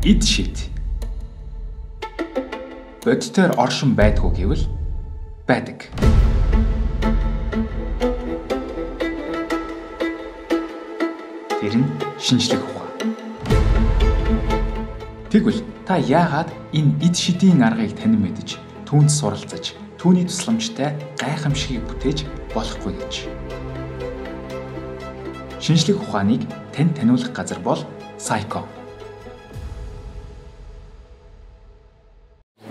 Эд шит. Бодитоор оршин байдгүй гэвэл байдаг. Тэр нь шинжлэх ухаан. Тэгвэл та яагаад энэ эд шидийн аргыг танин мэдэж, түүнд суралцаж, түүний тусламжтай гайхамшигыг бүтээж болохгүй гэж. Шинжлэх ухааныг тань таниулах газар бол Сайкон.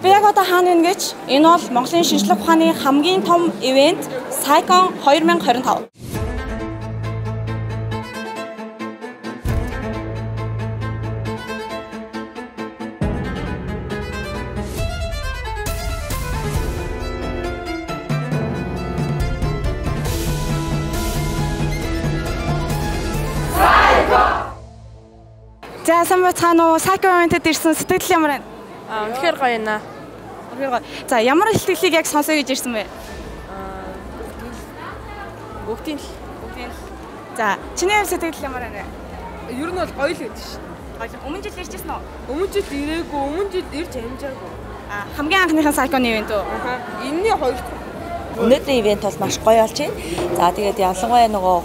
Би яг одоо хаана вэ гэж? Энэ бол Монголын шинжлэх ухааны хамгийн том ивент Сайкон 2025. За сайн бацгаана уу? Сайкон ивентэд ирсэн сэтгэл ямар байна? Үнэхээр гоё байна. Үнэхээр гоё. За ямар сэтгэлийг яг сонсоё гэж ирсэн бэ? Бүгдийн л. За чиний сэтгэл ямар байна? Ер нь бол гоё л гэдэг шин. Гоё. Өмнө жил ирчихсэн үү? Өмнө жил ирээгүй, өмнө жил ирж амжаагүй. Хамгийн анхныхаа Сайконы ивент үү? Энэний хоёр дахь. Өнөөдрийн ивент бол маш гоё болж байна. За тэгээд ялангуяа нөгөө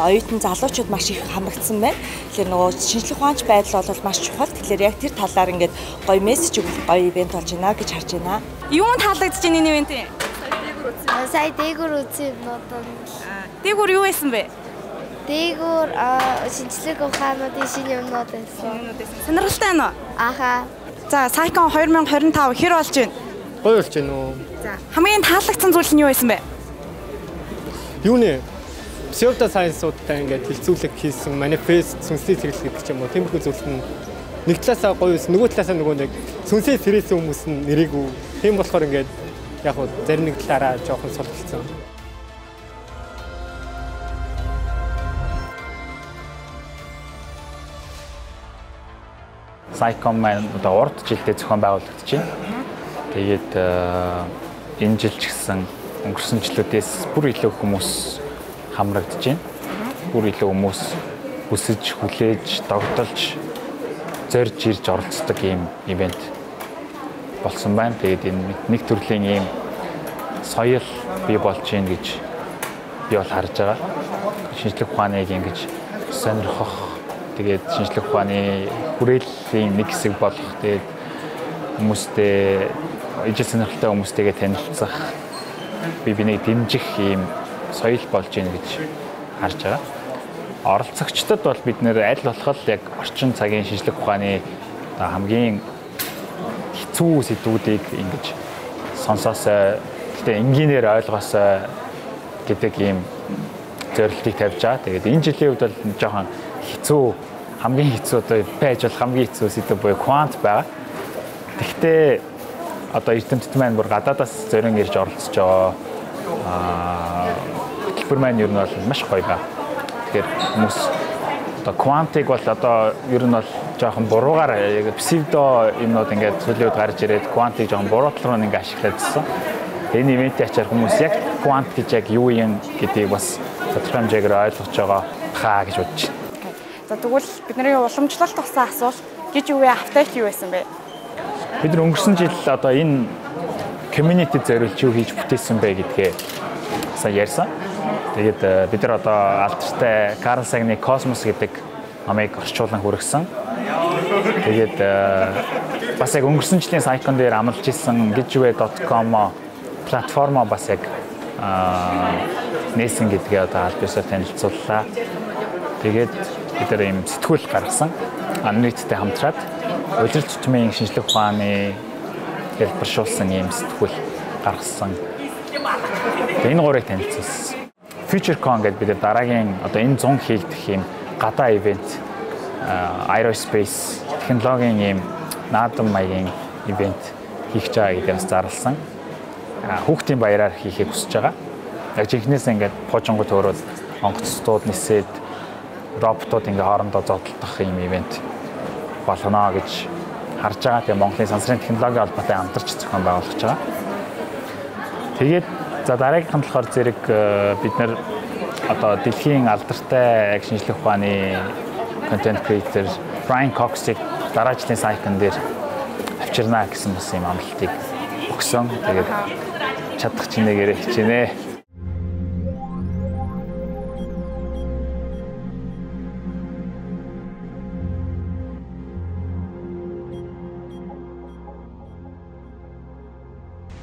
оюутан залуучууд маш их хамрагдсан байна. Тэгэхээр нөгөө шинжлэх ухаанч байдал бол маш чухал. Тэгэхээр яг тэр талаар ингээд гоё мессеж өгөх гоё ивент болж байна гэж харж байна. Юунд таалагдж байна энэ ивент? Сая дээгүүр үзсэн нотон. Дээгүүр юу байсан бэ? Дээгүүр шинжлэх ухаануудын шинэ юмнууд байсан. Сонирхолтой байна уу? Аха. За Сайкон 2025 хэр болж байна? Гоё болж байна уу? За хамгийн таалагдсан зүйл нь юу байсан бэ? Юу нэ? Pseudo science-уудтай ингээд хэлцүүлэг хийсэн манифест, сүнслэг зэрлэг гэдэг ч юм уу. Тиймэрхүү зүйлс нь нэг талаасаа гоё байсан, нөгөө талаасаа нөгөө нэг сүнсээ сэрээсэн хүмүүс нь нэрээгүй. Тийм болохоор ингээд яг хөө зарим нэг талаараа жоохон султалцсан. Сайкон маань одоо урд жилдээ зохион байгуулагдаж байна. Тэгээд энэ жил ч гэсэн өнгөрсөн жилүүдээс бүр илүү хүмүүс хамрагдаж байна. Бүр илүү хүмүүс хүсэж, хүлээж, догдолж, зорж ирж оролцдог ийм ивент болсон байна. Тэгээд энэ нэг төрлийн ийм соёл бий болж байна гэж би бол харж байгаа. Шинжлэх ухааныг ингэж сонирхох, тэгээд шинжлэх ухааны хүрээллийн нэг хэсэг болох, тэгээд хүмүүстэй ижил сонирхолтой хүмүүстэйгээ танилцах, бинийг дэмжих ийм соёл болж байна гэж харж байгаа. Оролцогчдод бол бид нэр аль болох яг орчин цагийн шинжлэх ухааны хамгийн хэцүү сэдвүүдийг ингэж сонсоосоо, гэхдээ энгийнээр ойлгоосоо гэдэг ийм зорилтыг тавьж байгаа. Тэгээд энэ жилийн үед бол жоохон хэцүү, хамгийн хэцүү одоо байж бол хамгийн хэцүү сэдв буюу квант байгаа. Гэхдээ одоо эрдэмтд маань бүр гадаадаас зорин ирж оролцож байгаа. Хөтөлбөр маань ер нь бол маш гоё байна. Тэгэхээр хүмүүс одоо квантыг бол одоо ер нь бол жоохон буруугаар псевдо юмнууд ингээд төлөвлөд гарч ирээд квантыг жоохон буруу тал руу ингээд ашиглаадсэн. Энэ ивэнтийн ачаар хүмүүс яг квант гэж яг юу юм гэдгийг бас тодорхой хэмжээгээр ойлгож байгаа хаа гэж бодож байна. За тэгвэл бидний уламжлалт тусан асуулт гэж юу вэ? Апдейт юу байсан бэ? Бид нар өнгөрсөн жил одоо энэ community зориулж юу хийж бүтээсэн бэ гэдгээ сайн ярьсан. Тэгээд бид нар одоо алдартай Карл Сагны Космос гэдэг номыг орчуулан хүргэсэн. Тэгээд бас яг өнгөрсөн жилийн Сайкон дээр амлаж исэн gijwe.com платформо бас яг нээсэн гэдгээ одоо аль биесээр танилцууллаа. Тэгээд бид нар ийм сэтгүүл гаргасан. Нийтдээ хамтраад улирал тутмын шинжлэх ухааны хэлбэршүүлсэн ийм сэтгүүл гаргасан. Энэ гурыг танилцуулсан. FutureCon гэдэг бид дараагийн одоо энэ 100 хийгдэх ийм гадаа ивент, aerospace технологийн ийм наадам маягийн ивент хийх гэж байгаа гэдэгс зарласан. Хүүхдийн баяраар хийхийг хүсэж байгаа. Яг жинхнээсээ ингээд пуужингууд төрөөд онгоцтууд нисээд роботууд ингээ хоорондоо зодтолдох ийм ивент болно гэж харж байгаа. Тэгээ Монголын сансрын технологийн холбоотой хамтарч зохион байгуулж байгаа. Тэгээд за дараагийнх нь болохоор зэрэг бид нэр одоо дэлхийн алдартай шинжлэх ухааны контент креатор Brian Cox-ыг дараа жилийн сайкон дээр авчирнаа гэсэн бас юм амлалтыг өгсөн. Тэгээд чадах чинээгээр хичээнэ.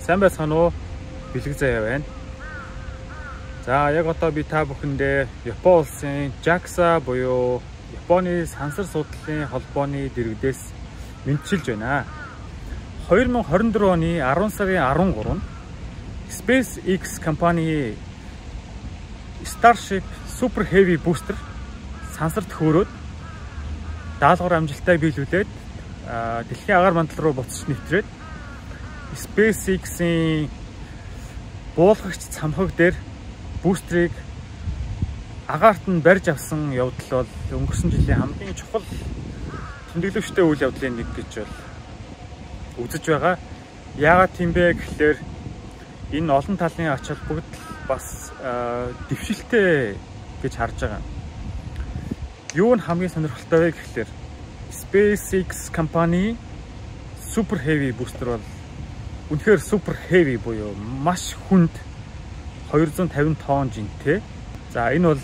Сайн байцгаана уу? Бэлэг заяа байна. За яг одоо би та бүхэндээ Япон улсын JAXA буюу Японы сансар судлалын холбооны дэргэдээс мэдчилж байна. 2024 оны 10 сарын 13-нд SpaceX компани Starship Super Heavy Booster сансарт хөөрөөд даалгавар амжилттай биелүүлээд дэлхийн агаар мандал руу буцаж нэвтрээд SpaceX-ийн буулгагч цамхаг дээр бустрыг агаарт нь барьж авсан явдал бол өнгөрсөн жилийн хамгийн чухал тэмдэглэвчтэй үйл явдлын нэг гэж бол үзэж байгаа. Яагаад тийм бэ гэхээр энэ олон талын ач холбогдол бас дэвшилтэй гэж харж байгаа. Юу нь хамгийн сонирхолтой вэ гэхээр SpaceX компани Super Heavy Booster бол үнэхээр Super Heavy буюу маш хүнд 250 тонн жинтэй. За энэ бол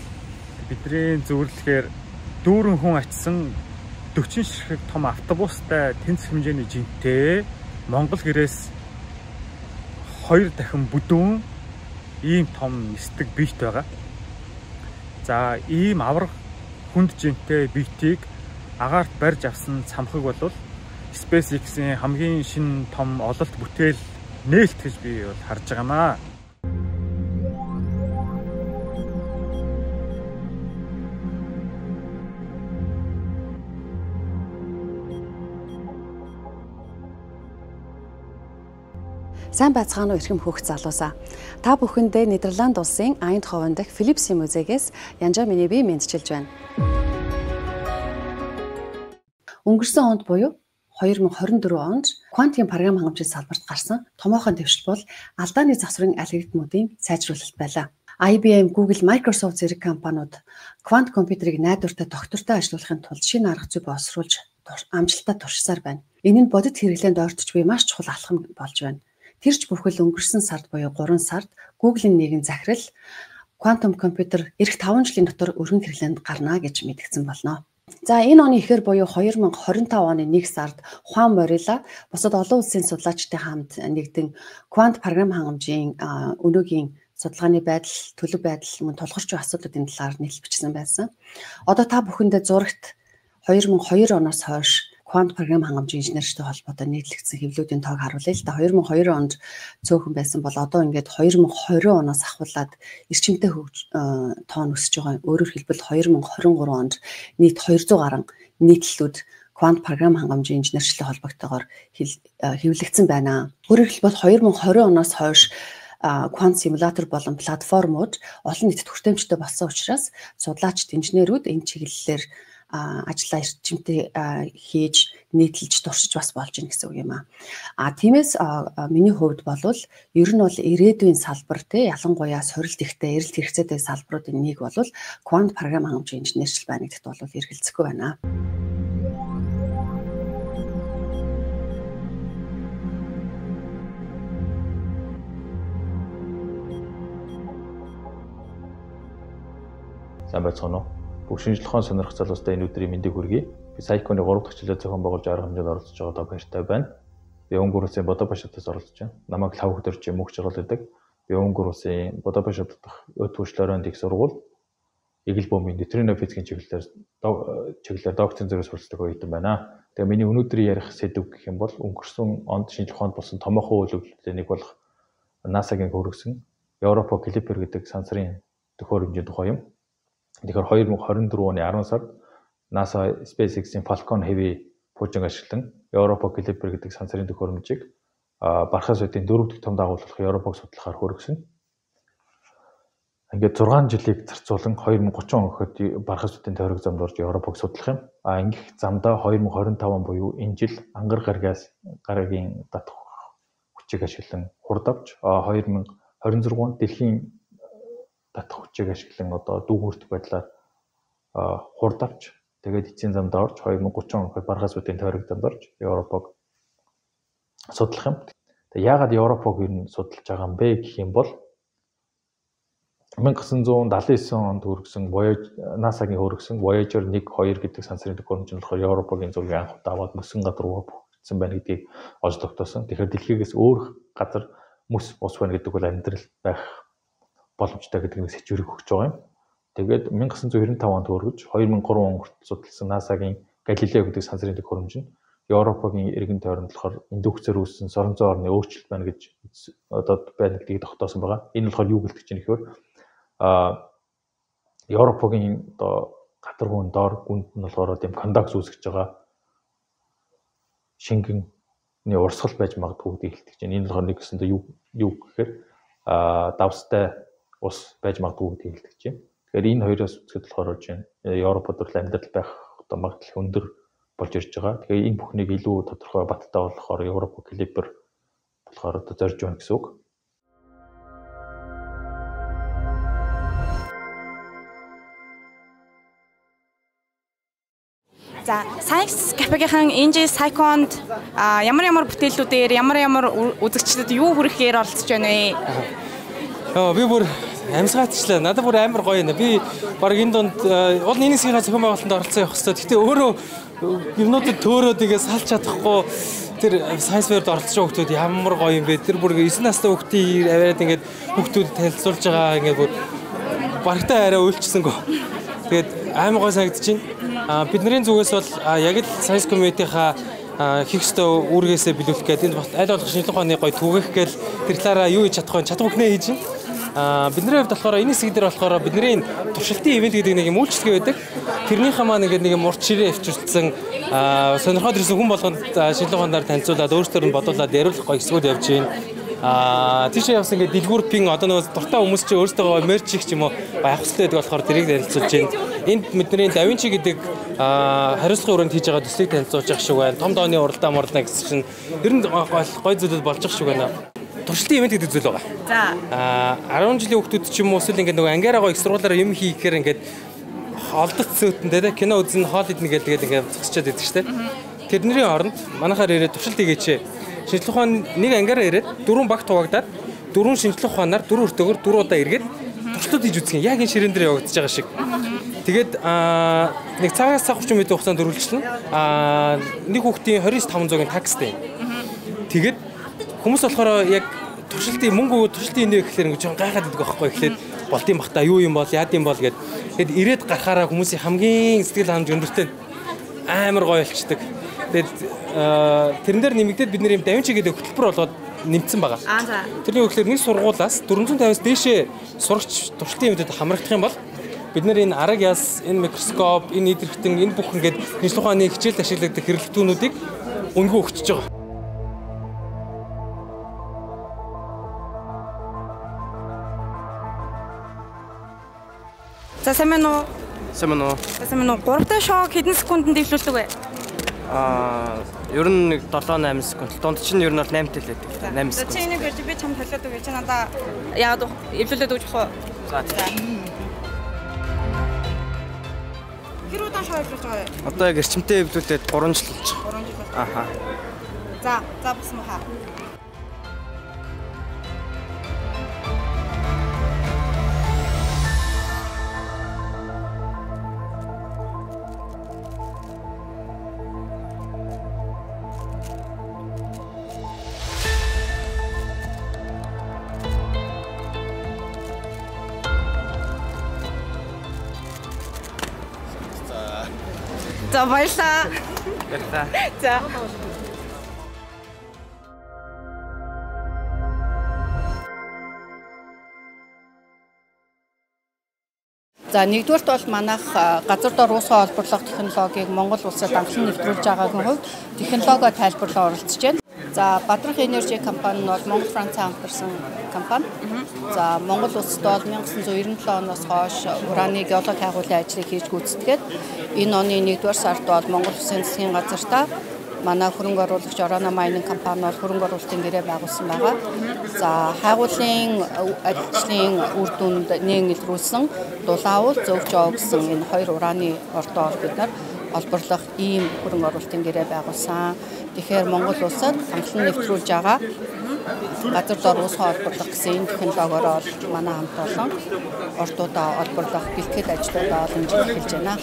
бидний зөвөрлөхөөр дүүрэн хүн ачсан 40 ширхэг том автобустай тэнцэх хэмжээний жинтэй Монгол гэрээс 2 дахин бүдүүн ийм том нисдэг биет байгаа. За ийм авраг хүнд жинтэй биетийг агаарт барьж авсан цамхаг бол SpaceX-ийн хамгийн шинэ том ололт бүтээл нээлт гэж би бол харж байгаамаа. Сайн байцгаана уу эрхэм хүүхд залуусаа. Та бүхэндээ Нидерланд улсын Eindhoven дахь Philipsийн музейгээс Янжаа миний бие мэдчилж байна. Өнгөрсөн онд буюу 2024 онд квантын програм хангамжийн салбарт гарсан томоохон дэвшил бол алдааны засварын алгоритмуудын сайжруулалт байлаа. IBM, Google, Microsoft зэрэг компаниуд квант компьютерийг найдвартай тогтвортой ажиллуулахын тулд шинэ арга зүй боловсруулж амжилттай туршсаар байна. Энэ нь бодит хэрэглээнд ойртож буй маш чухал алхам болж байна. Тэрч бүхэл өнгөрсөн сард буюу 3 сард Google-ийн нэгэн захирал квантум компьютер эх 5 жилийн дотор өргөн хэрэглээнд гарна гэж мэдгдсэн болно. За энэ оны ихэр буюу 2025 оны 1 сард Хуан Морила бусад олон улсын судлаачдын хамт нэгдэн квант програм хангамжийн өнөөгийн судалгааны байдал, төлөв байдал, мөн тулгарч буй асуудлуудын талаар нийлж бичсэн байсан. Одоо та бүхэндээ зурагт 2002 оноос хойш квант програм хангамжийн инженертэй холбоотой нийтлэгдсэн хэвлүүдийн тоог харуулъя л да. 2002 онд цөөхөн байсан бол одоо ингээд 2020 оноос ахуулаад эрчимтэй тоон өсөж байгаа. Өөрөөр хэлбэл 2023 онд нийт 200 гаруй нийтлэлүүд квант програм хангамжийн инженерчлэлийн холбогтойгоор хэвлэгдсэн байна. Өөрөөр хэлбэл 2020 оноос хойш квант симулятор болон платформуд олон нийтэд хүртээмжтэй болсон учраас судлаачид инженерүүд энэ чиглэлээр ажиллаа эрчимтэй хийж нийтлж туршиж бас болж ийн гэсэн үг юм аа. Тиймээс миний хувьд болвол ер нь бол ирээдүйн салбар те ялангуяа сорилт ихтэй эрэлт хэрэгцээтэй салбаруудын нэг бол квант програм хангамжийн инженерчил байна гэдэгт бол эргэлзэхгүй байна. Сайн байцгаана уу? Бүх шинжлэх ухааны сонирхох залуустай энэ өдрийн мэндийг хүргэе. Би Сайконы 3 дахь жилээр зохион байгуулж арга хэмжээнд оролцож байгаадаа баяртай байна. Би Өнгөр улсын Будапештээс оролцож байна. Намайг лав хөтөрч мөнх жаргал гэдэг. Би Өнгөр улсын Будапешт дахь Өтвөрчлөрөнд их сургууль Игэл бомбын нейтрино физикийн чиглэлээр докторийн зэрэг суралцдаг оюутан байна. Тэгээ миний өнөөдрийн ярих сэдв гэх юм бол өнгөрсөн онд шинжлэх ухаанд болсон томоохон үйл явдлын нэг болох NASA-гийн хөргөсөн Европа Клипер гэдэг сансрын төхөөрөмжийн тухай юм. Тэгэхээр 2024 оны 10 сард NASA SpaceX-ийн Falcon Heavy пуужинг ашиглан Европа Клипер гэдэг сансрын төхөөрөмжийг бархаас үеийн 4 дахь том дагуулах Европог судлахаар хөргөсөн. Ингээд 6 жилийг зарцуулан 2030 он гэхэд бархаас үеийн тойрог замд орж Европог судлах юм. Ингэх замдаа 2025 буюу энэ жил ангар гарагийн татах хүчийг ашиглан хурдавч 2026 онд дэлхийн татах хүчийг ашиглан одоо дүүгүрт байдлаар хурдавч Тэгээд эцсийн замд орж 2030 онд баргасуудын тойрог замд орж Европог судлах юм. Тэгээд яагаад Европог ер нь судалж байгаа юм бэ гэх юм бол 1979 онд хүргэсэн NASA-гийн хүргэсэн Voyager 1, 2 гэдэг сансрын төхөөрөмж нь болохоор Европогийн зургийг анх удаа аваад мөсөн газар руу бүрдсэн байна гэдгийг олж тогтоосон. Тэгэхээр дэлхийгээс өөр газар мөс ус байна гэдэг бол амьдрал байх боломжтой гэдгийг сэжвэрийг өгч байгаа юм. Тэгээд 1995 онд хүргэж 2003 он хүртэл судалсан NASA-гийн Галилео гэдэг сансрын төхөөрөмж нь Европогийн эргэн тойронд болохоор индукцээр үүссэн сорон зоон орны өөрчлөлт байна гэж одоо байна гэдгийг тогтоосон байгаа. Энэ болохоор юу гэлдэг чинь гэхээр Европогийн одоо гадаргуун доор гүнд нь болохоор тийм кондакс үүсгэж байгаа шингэний урсгал байж магадгүй гэдгийг хэлдэг чинь. Энэ болохоор нэг гэсэндээ юу гэхээр давстай ус байж магадгүй гэдгийг хэлдэг чинь. Тэгэхээр энэ хоёроос үзэхэд болохоор чинь Европод бол амьдрал байх одоо магадлал өндөр болж ирж байгаа. Тэгэхээр энэ бүхнийг илүү тодорхой баттай болохоор Европ клипер болохоор одоо зорж байна гэсэн үг. За, Science Cafe-ийн энэ Cycon-д ямар бүтээлүүдээр ямар үзэгчдэд юу хүрэхээр оролцож байна вэ? Би бүр амьсгаачлаа. Надад бүр амар гоё нэ. Би баг энэ донд уул нийгмийн зохион байгуулалтанд оролцсон явах хэрэгтэй. Гэтэ өөрөө юмнуудад төөрөө тэгээ салж чадахгүй тэр Science Fair-д оролцож байгаа хүмүүс ямар гоё юм бэ? Тэр бүр 9 настай хүүхдийн аваад ингээд хүүхдүүд танилцуулж байгаа ингээд бүр багтаа арай уйлчсангүй. Тэгээд амар гоё санагдчихэв. Бидний зүгээс бол яг л Science Community-ха хийх ёстой үүргээсээ биелүүлэх гэдэг энэ аль болох шинжлэх ухааны гоё түгээх гээл тэр талаараа юу хийж чадах вэ? Чадвархнээ хийж байна. Бидний хувьд болохоор энэ хэсэг дээр болохоор бидний туршилтын ивент гэдэг нэг юм үйлчлэгээ байдаг. Тэрнийхээ маань нэг юм урт ширээ авчирсан сонирхоод ирсэн хүн болгонд шинжлэх ухаанаар танилцуулаад өөрсдөр нь бодуулаад яриулах гоё хэсгүүд явж байна. Тийшээ явсан ингээд дэлгүүр пин одоо нөгөө дуртай хүмүүс чи өөрсдөө мерч их ч юм уу авах хэрэгтэй гэдэг болохоор тэрийг танилцуулж байна. Энд бидний Da Vinci гэдэг хариуцлагын өрөөнд хийж байгаа төслийг танилцуулж явах шиг байна. Том дооны уралдаа мордна гэсэн чинь ер нь гоё зүйлүүд болж явах шиг байна. Туршилтын ивент гэдэг зүйл байгаа. За. 10 жилийн хүүхдүүд ч юм уу эсвэл ингээд нөгөө ангиараа гоё их сургуулаараа юм хийхээр ингээд олдоц зөөтөндөө тэ кино үзэн хоол идэнэ гэдэг ингээд зогсчод идэг штэ. Тэрний оронд манайхаар ирээд туршилт хийгээч. Шинжлэх ухааны нэг ангиараа ирээд 4 багт хуваагдаад 4 шинжлэх ухаанаар 4 өртөөгөр 4 удаа эргээд туршилтууд хийж үзэх юм. Яг энэ ширээн дээр явагдаж байгаа шиг. Тэгээд нэг цагаас цаг 30 минутын хугацаанд дөрвөлжлөн нэг хүүхдийн 29,500-ын такстэй. Тэгээд хүмүүс болохоор яг туршилтын мөнгө туршилтын нэ гэхлээр ингэ жоохон гайхаад байдаг байхгүй. Эхлээд болдсон бах та юу юм бол яад юм бол гэд. Тэгэд ирээд гарахаараа хүмүүсийн хамгийн сэтгэл ханамж өндөртэй амар гоё болчдөг. Тэгээд тэрэн дээр нэмэгдээд бид нэр юм Da Vinci гэдэг хөтөлбөр болгоод нэмсэн байгаа. За. Тэрний үгээр нэг сургуулаас 450-аас дээшээ сурагч туршилтын юмнуудад хамрагдах юм бол бид нэр энэ арга яс, энэ микроскоп, энэ идэрхтэн, энэ бүх ингээд шинжлэх ухааны хичээлд ашиглагддаг хэрэглэлтүүнүүдийг өнгөө өгчөж байгаа. За сайн уу? Сайн уу? Сайн уу? 3 шоу хэдэн секундэд дэвлүүлдэг вэ? Ер нь нэг 7-8 секунд. Дунд чинь ер нь бол 8 тэл байдаг. 8 секунд. Чи энийг би чамд толиод өгье. Чи надаа яагаад эвлүүлээд өгч хөө. За. Хэр удаан шоу эвлүүлж байгаа вэ? Одоо яг эрчимтэй эвлүүлээд 3 жил болж байгаа. 3 жил. Аха. За басан уу хаа. За баярлалаа. Баярлалаа. За. За нэгдүгээрт бол манайх газар дор уусаа олборлох технологиг Монгол улсад анхлан нэвтрүүлж байгаагийн хувьд технологио тайлбарлаа оролцож байна. За Бадрах Energy компани нь бол Монгол Францаа хамтарсан компани. За Монгол улсад бол 1997 оноос хойш ураны геологи хайгуулын ажлыг хийж гүйцэтгээд энэ оны 1-р сард бол Монгол Улсын засгийн газартаа манай хөрөнгө оруулагч Orano Mining компани бол хөрөнгө оруулалтын гэрээ байгуулсан байгаа. За хайгуулын ажлын үр дүнд нээн илрүүлсэн дулаавал зөвж оо гэсэн энэ хоёр ураны ордоор бид нар олборлох ийм хөрөнгө оруулалтын гэрээ байгуулсан. Тэгэхээр Монгол улсад анхлан нэвтрүүлж байгаа газар дор уусган олборлох гэсэн энэ технологиор манай хамт олон ордуудаа олборлох бэлтгэл ажлуудаа олон жил эхэлж байна.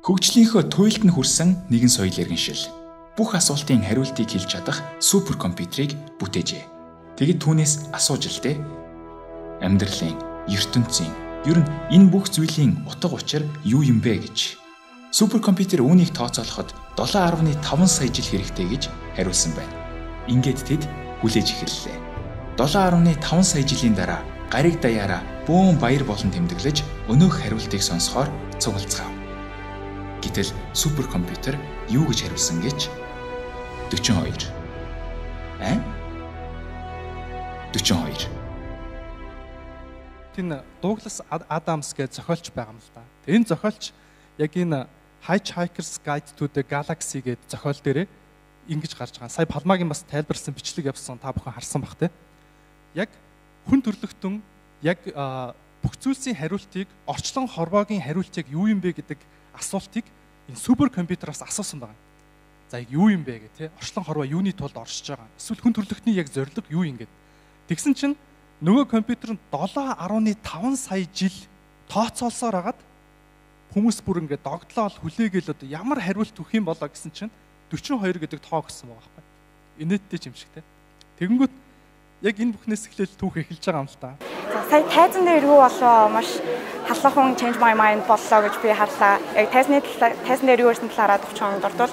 Хөгжлийнхөө туйлд нь хүрсэн нэгэн соёл иргэншил. Бүх асуултын хариултыг хэлж чадах суперкомпьютерийг бүтээжээ. Тэгэд түүнээс асууж л дээ. Амьдралын, ертөнцийн, ер нь энэ бүх зүйлийн утга учир юу юм бэ гэж. Суперкомпьютер үүнийг тооцоолоход 7.5 сая жил хэрэгтэй гэж хариулсан байна. Ингээд тэд хүлээж эхэллээ. 7.5 сая жилийн дараа гариг даяараа бөөн баяр болон тэмдэглэж өнөөх хариултыг сонсохоор цуглацгаав. Гэтэл суперкомпьютер юу гэж хариулсан гэж 42. 42. Энэ Douglas Adams гэж зохиолч байгаа юм л да. Энэ зохиолч яг энэ Hitchhiker's Guide to the Galaxy гэдэг зохиол дээрээ ингэж гарч байгаа. Сая Палмагийн бас тайлбарласан бичлэг явсан та бүхэн харсан бах те. Яг хүн төрлөختөн яг бүх зүйлсийн хариултыг орчлон хорвоогийн хариултыг юу юм бэ гэдэг асуултыг энэ суперкомпьютераас асуусан байна. За яг юу юм бэ гэх те. Орчлон хорвоо юуны тулд оршиж байгаа. Эсвэл хүн төрлөختний яг зорилго юу юм гээд. Тэгсэн чинь нөгөө компьютер нь 7.5 сая жил тооцоолсоор хагаад хүмүүс бүр ингээд догтлоо хүлээгээл одоо ямар хариулт өгөх юм болоо гэсэн чинь 42 гэдэг тоо өгсөн байгаа байхгүй. Инээдтэй юм шиг те. Тэгэнгүүт яг энэ бүхнээс эхлээл түүх эхэлж байгаа юм л та. За сая тайзан дээр юу болоо маш халуухан change my mind боллоо гэж би харлаа. Яг тайзан дээр юу гэсэн талаараа 30 хононд ордвол.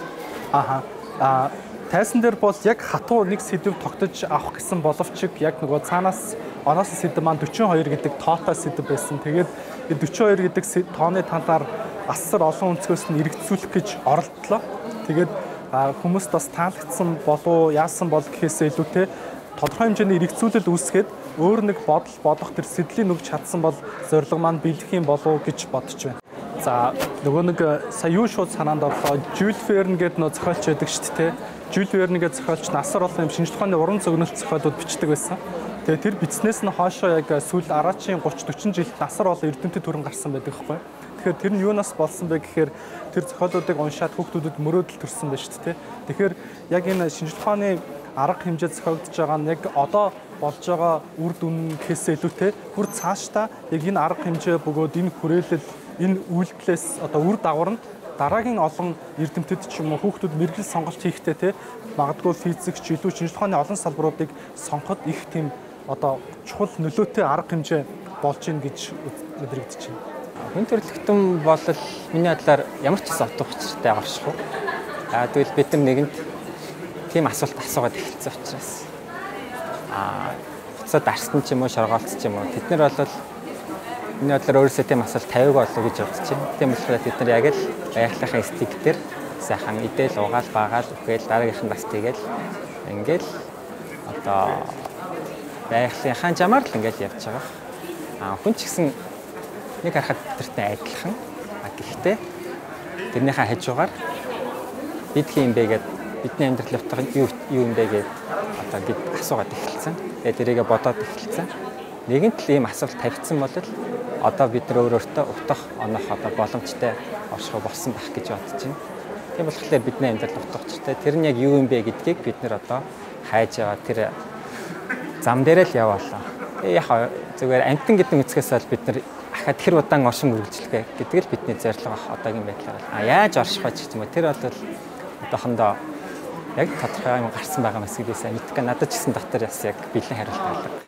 Тайзан дээр бол яг хатуу нэг сэдв тогтож авах гэсэн боловч яг нөгөө цаанаас оноос сэдв маань 42 гэдэг тоотой сэдв байсан. Тэгээд энэ 42 гэдэг тооны талаар асар олон өнцгөөс нь эргэцүүлэх гэж оролдлоо. Тэгээд хүмүүст бас таалагдсан болов яасан бол гэхээсээ илүүтэй тодорхой хэмжээний эргэцүүлэл үүсгээд өөр нэг бодол бодох тэр сэдлийн нүгж чадсан бол зорилго маань биелэх юм болов гэж бодож байна. За нөгөө нэг сая юу шууд санаанд орлоо. Jules Verne гэдэг нөө зохиолч байдаг шүү дээ. Jules Verne гэдэг зохиолч насар олон юм шинжлэх ухааны уран зөгнөлт зохиолууд бичдэг байсан. Тэгээ тэр бичснээс нь хоошоо яг сүүл араачийн 30-40 жилд насар олон эрдэмтэд төрөн гарсан байдаг байхгүй. Тэгэхээр тэр нь юунаас болсон бэ гэхээр тэр зохиолуудыг уншаад хүүхдүүдэд мөрөөдөл төрсөн байна шүү дээ. Тэгэхээр яг энэ шинжлэх ухааны арга хэмжээ зохиогдож байгаа нь яг одоо болж байгаа үр дүн гэхээсээ илүүтэй бүр цаашдаа яг энэ арга хэмжээ бөгөөд энэ хүрээлэл энэ үйлдэлээс одоо үр дагавар нь дараагийн олон эрдэмтэд ч юм уу хүүхдүүд мэрэгжил сонголт хийхдээ те магадгүй физикч илүү шинжлэх ухааны олон салбаруудыг сонгоход их тийм одоо чухал нөлөөтэй арга хэмжээ болж ийн гэж өдрөгдөж байна. Хүн төрөлхтөн бол миний бодлоор ямар ч гэсэн утга учиртай орших уу. Тэгвэл бид нар нэгэнд тийм асуулт асуугаад эхэлсэн учраас буцаад арстан ч юм уу шоргоолт ч юм уу тэд нар бол миний бодлоор өөрөөсөө тийм асуулт тавиаг болов гэж бодож байна. Тийм болохоор бид нар яг л байгалийнхаа стик дээр сайхан идэл угаал баагаал үхгээл дараагийнх нь бас тэгэл ингээл одоо байгалийнхаа жамаар л ингээл явж байгаа. Хүн ч гэсэн нэг харахад тэртэй адилхан. Гэхдээ тэрнийхээ хажуугаар бид хин бэ гэдэг бидний амьдрал утга юу юм бэ гэдэг одоо бид асуугаад эхэлсэн. Тэгээд тэрийгэ бодоод эхэлсэн. Нэгэнт л ийм асуулт тавьсан бол одоо бид нар өөрөөсөө утга онох одоо боломжтой орших болсон байх гэж бодож байна. Тийм болохоор бидний амьдрал утга учиртай. Тэр нь яг юу юм бэ гэдгийг бид нар одоо хайж яваа тэр зам дээр л яваалаа. Яг зүгээр амтан гэдэг үцгээс бол бид нар ахад тэр удаан оршин үргэлжлэхэ гэдэг л бидний зорилго ах одоогийн байдлаар. Яаж орших вэ гэх юм уу? Тэр бол одоохондоо яг тодорхой юм гарсан байгаа мэс гэдээс мэдгүй надад ч гэсэн дотор бас яг бэлэн хариулт авлаа.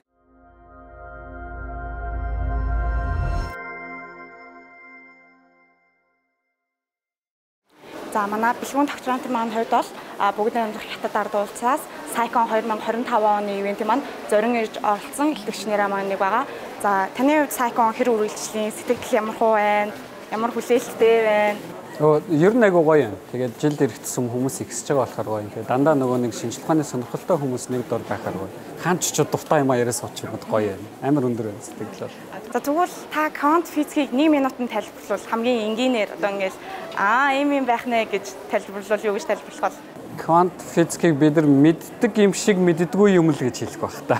За манай бэлгүүн тогтворонтын маань хувьд бол бүгд найрамдах хятад ард улсаас Сайкон 2025 оны ивэнтийн маань зорин ирж оролцсон илтгэгч нэрээ маань нэг байгаа. За таны хувьд Сайкон хэр үргэлжлэлийн сэтгэл ямар хуу байна? Ямар хүлээлттэй байна? Ер нь айгуу гоё юм. Тэгээд жилд иргэдсэн хүмүүс ихсэж байгаа болохоор гоё юм. Тэгээд дандаа нөгөө нэг шинжлэх ухааны сонирхолтой хүмүүс нэг дор байхаар гоё. Хаанч ч дуртай юм яриа суучмад гоё юм. Амар өндөр байна сэтгэл бол. За тэгвэл та квант физикийг 1 минутанд тайлбарлавал хамгийн энгийнээр одоо ингээл ийм байх нэ гэж тайлбарлавал юу гэж тайлбарлах вэ? Квант физикийг бид нар мэддэг юм шиг мэддэггүй юм л гэж хэлэх байх та.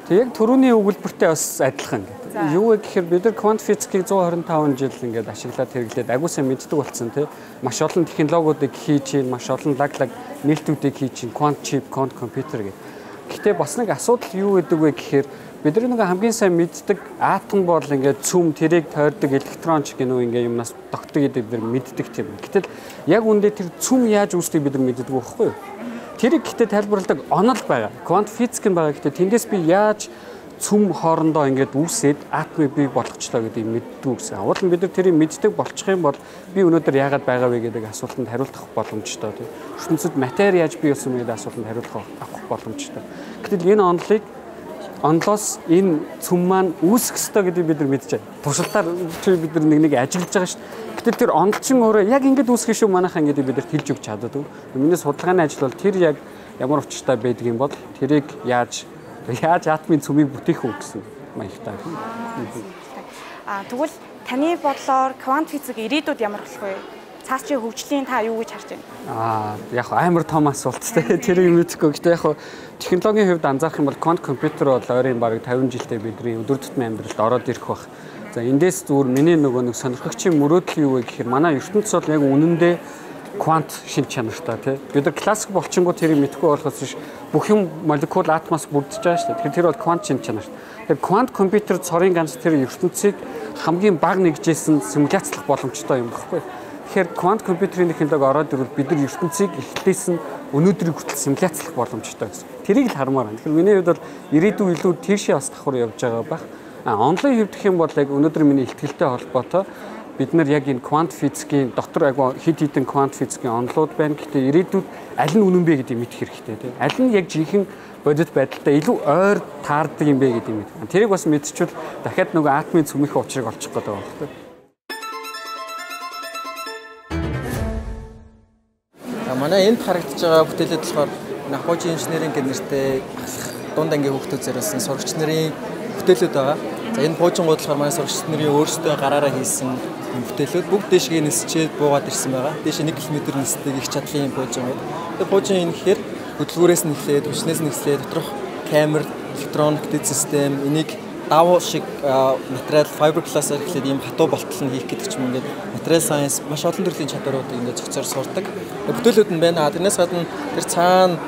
Тэг яг түрүүний өгүүлбэртэй бас адилхан. Юу вэ гэхээр бид нар квант физикийг 125 жил ингээд ашиглаад хэрэглээд агуу сайн мэддэг болсон тий. Маш олон технологиудыг хийж чинь, маш олон лаглаг нээлтүүдийг хийж чинь, квант чип, квант компьютер гэх. Гэхдээ бас нэг асуудал юу гэдэг вэ гэхээр бид нар нэг хамгийн сайн мэддэг атом бол ингээд цөм тэрийг тойрдог электрон ч гэнүү ингээд юмнаас тогтдог гэдэг бид нар мэддэг тийм. Гэтэл яг үндэ тэр цөм яаж үүсдэг бид нар мэддэг байхгүй юу? Тэрийг гэхдээ тайлбарладаг онол байгаа. Квант физик нь байгаа. Гэхдээ тэндээс би яаж цөм хоорондоо ингээд үүсээд атомыг бий болгочлоо гэдгийг мэддэг гэсэн. Уул нь бид нар тэрийг мэддэг болчих юм бол би өнөөдөр яагаад байгаа вэ гэдэг асуултанд хариулт авах боломжтой тийм. ертөнцид матери яаж бий болсон гэдэг асуултанд хариулт авах боломжтой. Гэтэл энэ онлоос энэ цөм маань үүсэх ёстой гэдгийг бид нар мэдж байна. Туршилтаар бид нар нэг ажиглаж байгаа шүү. Гэтэл тэр онлчин өөрөө яг ингэж үүсэх шүү манайхаа гэдэг бид нар хэлж өгч чаддаг. Миний судалгааны ажил бол тэр яг ямар учиртай байдаг юм бол тэрийг яаж атомын цөмийг бүтээх үү гэсэн маягтай. Тэгвэл таны бодлоор квант физик ирээдүйд ямар болох вэ? Цаас чи хөгжлийн та юу гэж харж байна? Яг амар том асуулттай. Тэрийг мэдэхгүй. Гэхдээ яг технологийн хувьд анзаарах юм бол квант компьютер бол ойрын бараг 50 жилдээ бидний өдөр тутмын амьдралд ороод ирэх байх. За эндээс зүгээр миний нөгөө нэг сонирхогчийн мөрөөдөл юу вэ гэхээр манай ертөнцид бол яг үнэндээ квант шин чанартай тий. Бид нар классик болчингууд тэрийг мэдэхгүй болохоос биш бүх юм молекул атомоос бүрдэж байгаа шүү дээ. Тэгэхээр тэр бол квант шин чанар. Тэгэхээр квант компьютер цорын ганц тэр ертөнцийг хамгийн бага нэгжээсэн симуляцлах боломжтой юм багхгүй. Тэгэхээр квант компьютерийн технологи ороод ирвэл бид нар ертөнцийг эхлээс нь өнөөдрийг хүртэл симуляцлах боломжтой гэсэн. Тэрийг л хармаар байна. Тэгэхээр миний хувьд бол ирээдүйн илүү тийшээ бас давхар явж байгаа байх. Онлайн хувьд гэх юм бол яг өнөөдөр миний ихтгэлтэй холбоотой бид нар яг энэ квант физикийн дотор агуу хэд хэдэн квант физикийн онолууд байна. Гэхдээ ирээдүйд аль нь үнэн бэ гэдгийг мэдэх хэрэгтэй тийм. Аль нь яг жинхэнэ бодит байдалтай илүү ойр таардаг юм бэ гэдгийг мэдэх. Тэрийг бас мэдчихвэл дахиад нөгөө атомын цөмийнхөө учрыг олчих гээд байгаа байхгүй. Манай энд харагдаж байгаа бүтээлүүд болохоор Апожи инженеринг гэх нэртэй дунд ангийн хүүхдүүд зориулсан сурагч нарын бүтээлүүд байгаа. За энэ буужингууд болохоор манай сурагч нарын өөрсдөө гараараа хийсэн бүтээлүүд бүгд дэшгээ нисчээд буугаад ирсэн байгаа. Дэше 1 км нисдэг их чадлын буужингууд. Тэгээ буужин энэ гэхээр хөдөлгүүрээс нь эхлээд, хүчнээс нь эхлээд доторх камер, электроник дэд систем, энийг давуу шиг материал fiberglass-аар эхлээд ийм хатуу болтол нь хийх гэдэг ч юм ингээд материал сайенс маш олон төрлийн чадваруудыг ингээд зохицоор сурдаг. Бүтээлүүд нь байна. Тэрнээс гадна тэр цаана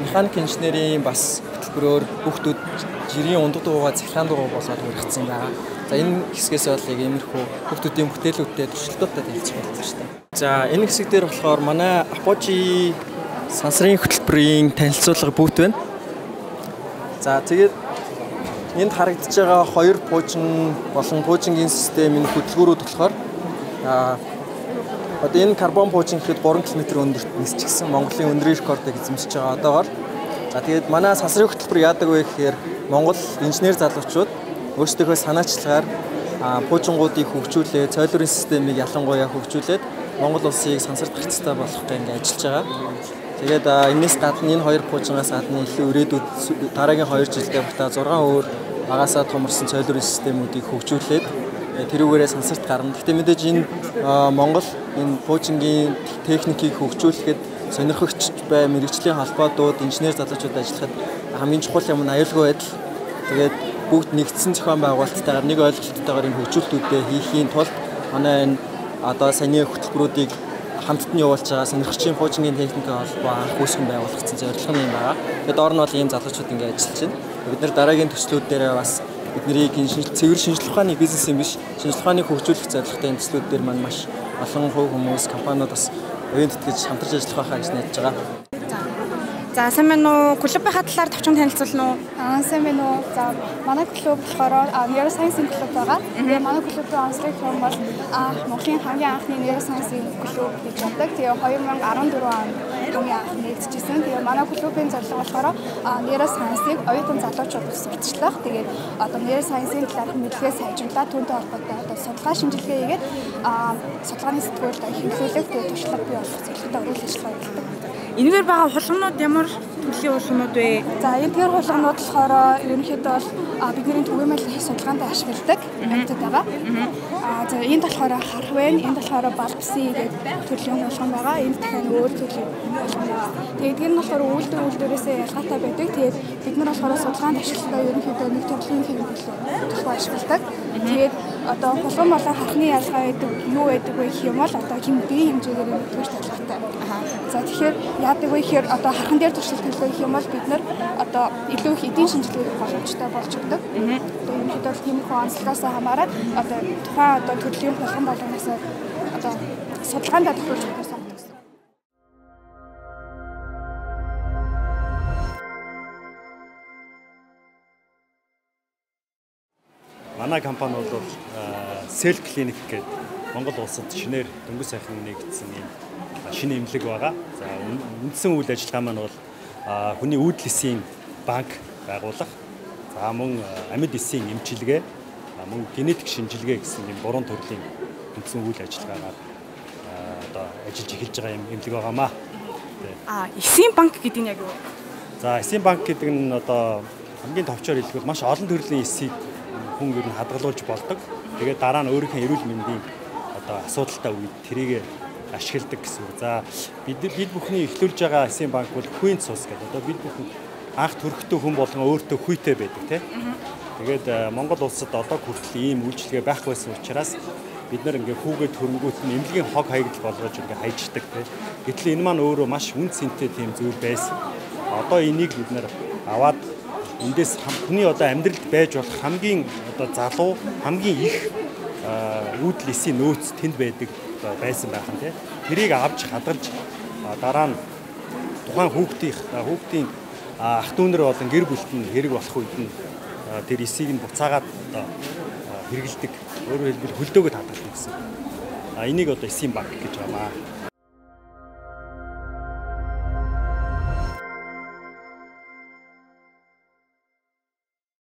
механик инженерийн бас хөтөлбөрөөр хүүхдүүд жирийн ундаг дуугаа цахилгаан дуугаа болоод урагдсан байгаа. За энэ хэсгээс бол яг иймэрхүү хүүхдүүдийн бүтээлүүдтэй туршилтуудтай танилцах боломжтой. За энэ хэсэг дээр болохоор манай Апожи сансрын хөтөлбөрийн танилцуулга бүүт байна. За тэгээд энд харагдаж байгаа хоёр буужин болон буужингийн системийн хөтөлбөрүүд болохоор одоо энэ карбон буужин гэхэд 3 км өндөрт нисчихсэн Монголын өндрийн рекордыг эзэмшиж байгаа одоогоор. За тэгээд манай сансрын хөтөлбөр яадаг вэ гэхээр Монгол инженер залуучууд өөрсдийнхөө санаачлагаар буужингуудыг хөгжүүлээд, цойлуурын системийг ялангуяа хөгжүүлээд Монгол улсыг сансарт гарцтай болгох гэх ингээд ажиллаж байгаа. Тэгээд энэс гадна энэ хоёр буужингаас гадна илүү ирээдүйд дараагийн 2 жилдээ бата 6 өөр багасаа томорсон цойлуурын системүүдийг хөгжүүлээд тэрүүгээрээ сансарт гарна. Гэхдээ мэдээж энэ Монгол энэ буужингийн техникийг хөгжүүлэхэд сонирхогч бай мэрэгжлийн холбоодууд, инженер залуучууд ажиллахад хамгийн чухал юм нь аюулгүй байдал. Тэгээд бүгд нэгдсэн зохион байгуулалттайгаар нэг ойлголттойгоор энэ хөгжүүлэлтүүдээ хийхийн тулд манай энэ одоо саяны хөтөлбөрүүдийг хамтд нь явуулж байгаа сонирхчийн буужингийн техникийн холбоо анх үүсгэн байгуулагдсан зорилго нь юм байна. Тэгээд доор нь бол ийм залуучууд ингээд ажиллаж байна. Бид нэр дараагийн төслүүд дээр бас биднийг цэвэр шинжилгээ ухааны бизнес юм биш, шинжилгээ ухааныг хөгжүүлэх зорилготой төслүүд дээр маань маш олон хувь хүмүүс, компаниуд бас оюун тэтгэж хамтарч ажиллах байхаа гэж найдаж байгаа. За сайн байна уу? Клубийнхаа талаар товчхон танилцуулна уу? Сайн байна уу? За манай клуб болохоор Neuroscience клуб байгаа. Тэгээ манай клубын онцлог юм бол Монголын хамгийн анхны Neuroscience клуб гэж байдаг. Тэгээ 2014 онд хамгийн анх нэгдчихсэн. Тэгээ манай клубын зорилго болохоор Neuroscience-ыг оюутан залуучуудад сурталчлах. Тэгээд одоо Neuroscience-ийн талаарх мэдлэгээ сайжруулаад түүнтэй холбоотой одоо судалгаа шинжилгээ хийгээд судалгааны сэтгүүлд хэмжүүлэх тэгээ туршлага бий болох зорилготой үйл ажиллагаа явуулдаг. Энэгээр байгаа хулгамнууд ямар төрлийн хулгамнууд вэ? За энэ төр хулгамнууд болохоор ерөнхийдөө бол бидний түгээмэл судалгаанд ашигладаг амьтад байгаа. За энд болохоор харвэн, энд болохоор балбси гэдэг төрлийн хулгам байгаа. Энд дахин өөр төрлийн хулгам байгаа. Тэгээд энэ нь болохоор үйлдвэрээсээ ялгаатай байдаг. Тэгээд бид нар болохоор судалгаанд ашиглахдаа ерөнхийдөө нэг төрлийн хэмжээлтэй ашигладаг. Тэгээд одоо хулгам болон хархны ялгаа гэдэг юу байдаг вэ гэх юм бол одоо биеийн хэмжээгээр нэгдүгээр талхаатай. За тэгэхээр яадаг вэ гэхээр одоо хархан дээр туршилт хийх юм бол бид нар одоо илүү их эдийн шинжилгээ боломжтой болж өгдөг. Одоо энэ хэд бол химик онцлогоос хамаарат одоо тухайн одоо төрлийн хулгам болгоноос одоо судалгаанд тохируулж өгдөөс хамтдаг. Манай компани бол Cell Clinic гэдэг Монгол улсад шинээр дөнгөж сайхан нэгдсэн юм шинэ эмнэлэг байгаа. За үндсэн үйл ажиллагаа маань бол хүний үүдэл эсийн банк байгуулах. За мөн амьд эсийн эмчилгээ, мөн генетик шинжилгээ гэсэн юм 3 төрлийн үндсэн үйл ажиллагаагаар одоо ажиллаж эхэлж байгаа юм эмнэлэг байгаамаа. Эсийн банк гэдэг нь яг юу? За эсийн банк гэдэг нь одоо хамгийн товчоор хэлбэл маш олон төрлийн эсийг хүн ер нь хадгалуулж болдог. Тэгээд дараа нь өөрийнхөө эрүүл мэндийн одоо асуудалтай үед тэрийг ашигладаг гэсэн үг. За бид бүхний эхлүүлж байгаа эсийн банк бол Queen Sus гэдэг. Одоо бид бүхэн анх төрөхтөө хүн болгон өөртөө хүйтэй байдаг тийм. Тэгээд Монгол улсад одоо хүртэл ийм үйлчилгээ байхгүйсэн учраас бид нар ингээ хүүгээ төрөнгүүт нь эмнэлгийн хог хаягдал болгож ингээ хайждаг тийм. Гэтэл энэ маань өөрөө маш үн цэнтэй тийм зүйл байсан. Одоо энийг бид нар аваад эндээс хүний одоо амьдралд байж болох хамгийн одоо залуу хамгийн их үүдэл эсийн нөөц тэнд байдаг байсан байхан тий. Тэрийг авч хадгалж дараа нь тухайн хүүхдийн ах дүүнэр болон гэр бүлт нь хэрэг болох үед нь тэр эсийг нь буцаагаад хэрэгэлдэг. Өөрөөр хэлбэл хөлдөөгөө хадгалдаг гэсэн. Энийг одоо эсийн банк гэж байна.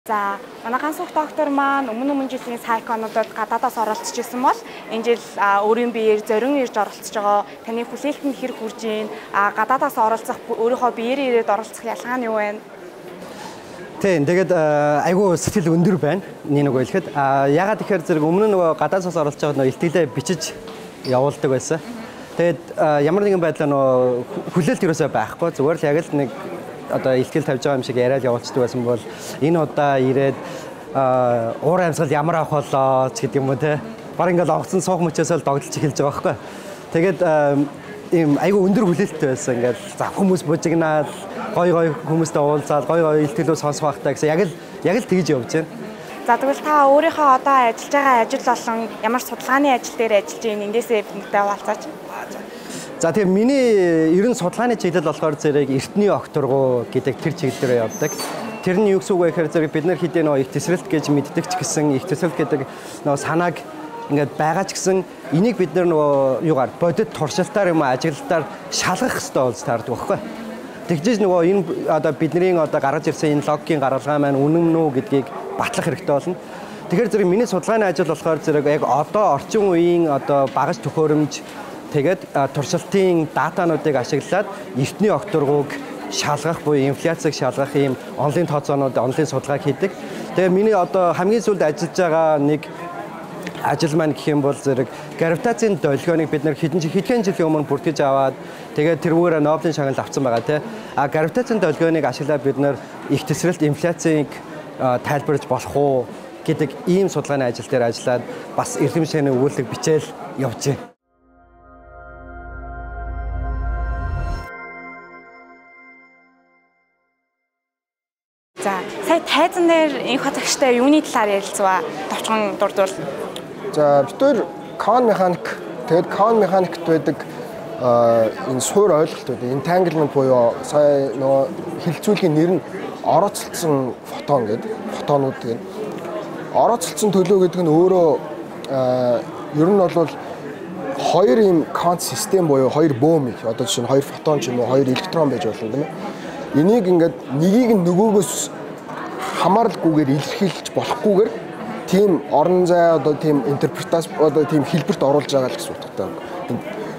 За манай гансуух доктор маань өмнө жилийн сайконуудад гадаадаас оролцож исэн бол энэ жил өөрийн биеэр зорин ирж оролцож байгаа. Таны хүлээлтэнд хэрэг хүрж ийн гадаадаас оролцох өөрийнхөө биеэр ирээд оролцох ялгаа нь юу вэ? Тийм тэгээд айгүй сэтгэл өндөр байна. Нэг нэг хэлэхэд ягаад тэгэхээр зэрэг өмнө нөгөө гадаадаас оролцож байгаа нөгөө илтгэлээ бичиж явуулдаг байсан. Тэгээд ямар нэгэн байдлаар нөгөө хүлээлт ерөөсөй байхгүй. Зүгээр л яг л нэг одоо илтгэл тавьж байгаа юм шиг яриад явуулчихдаг байсан бол энэ удаа ирээд уур амьсгал ямар авах болоо ч гэдэг юм уу те. Баг ингээл онгоцон суух мөчөөс л догдолж эхэлж байгаа байхгүй. Тэгээд ийм айгүй өндөр хүлээлттэй байсан. Ингээл за хүмүүс бужигнаад гой хүмүүстэй уулзаад гой илтгэлөө сонсох байхтай гэсэн яг л тэгж явж байна. За тэгвэл та өөрийнхөө одоо ажиллаж байгаа ажил болон ямар судалгааны ажил дээр ажиллаж байна эндээсээ бидэнтэй хуваалцаач. За тийм миний ерөн судалгааны чиглэл болохоор зэрэг эртний окторгуу гэдэг тэр чиглэлээр явдаг. Тэр нь юу гэсэн үг вэ гэхээр зэрэг бид нар хэдийн их тесрэлт гэж мэддэг ч гэсэн их тесрэлт гэдэг санааг ингээд байгаа ч гэсэн энийг бид нар юугаар бодит туршилтаар юм ажиглалтаар шалгах хэрэгтэй болж таардаг байхгүй. Тэгжиж энэ одоо бидний одоо гаргаж ирсэн энэ логикийн гаргалгаа маань үнэн мөн үү гэдгийг батлах хэрэгтэй болно. Тэгэхээр зэрэг миний судалгааны ажил болохоор зэрэг яг одоо орчин үеийн одоо багаж төхөөрөмж тэгээд туршилтын датануудыг ашиглаад эртний окторгууг шалгах буюу инфляцийг шалгах ийм онлайн тооцоонууд онлайн судалгааг хийдэг. Тэгээ миний одоо хамгийн сүүлд ажиллаж байгаа нэг ажил маань гэх юм бол зэрэг гравитацийн долгионыг бид нар хэдэн жилийн өмнө бүртгэж аваад тэгээд тэрүүгээр Нобелийн шагнал авсан байгаа тийм. Гравитацийн долгионыг ашиглаад бид нар их тесрэлт инфляцийг тайлбарлаж болох уу гэдэг ийм судалгааны ажил дээр ажиллаад бас эрдэм шинэ өгүүлэг бичээл явж байна. За сая тайзан дээр энх хатагчтай юуны талаар ярилцваа товчхон дурдвал. За бид хоёр квант механик тэгээд квант механикт байдаг энэ суур ойлголтууд entanglement буюу сая нөгөө хилцүүлгийн нэр нь орооцолцсон фотон гэдэг фотонууд гэдэг. Орооцолцсон төлөв гэдэг нь өөрөө ер нь бол хоёр юм квант систем буюу хоёр бөөмийг одоо жишээ нь хоёр фотон ч юм уу хоёр электрон байж болно тийм ээ. Энийг ингээд нэгийг нь нөгөөгөөс хамааралгүйгээр илэрхийлж болохгүйгээр тийм орон зай одоо тийм интерпретац одоо тийм хэлбэрт оруулж байгаа л гэсэн утгатай.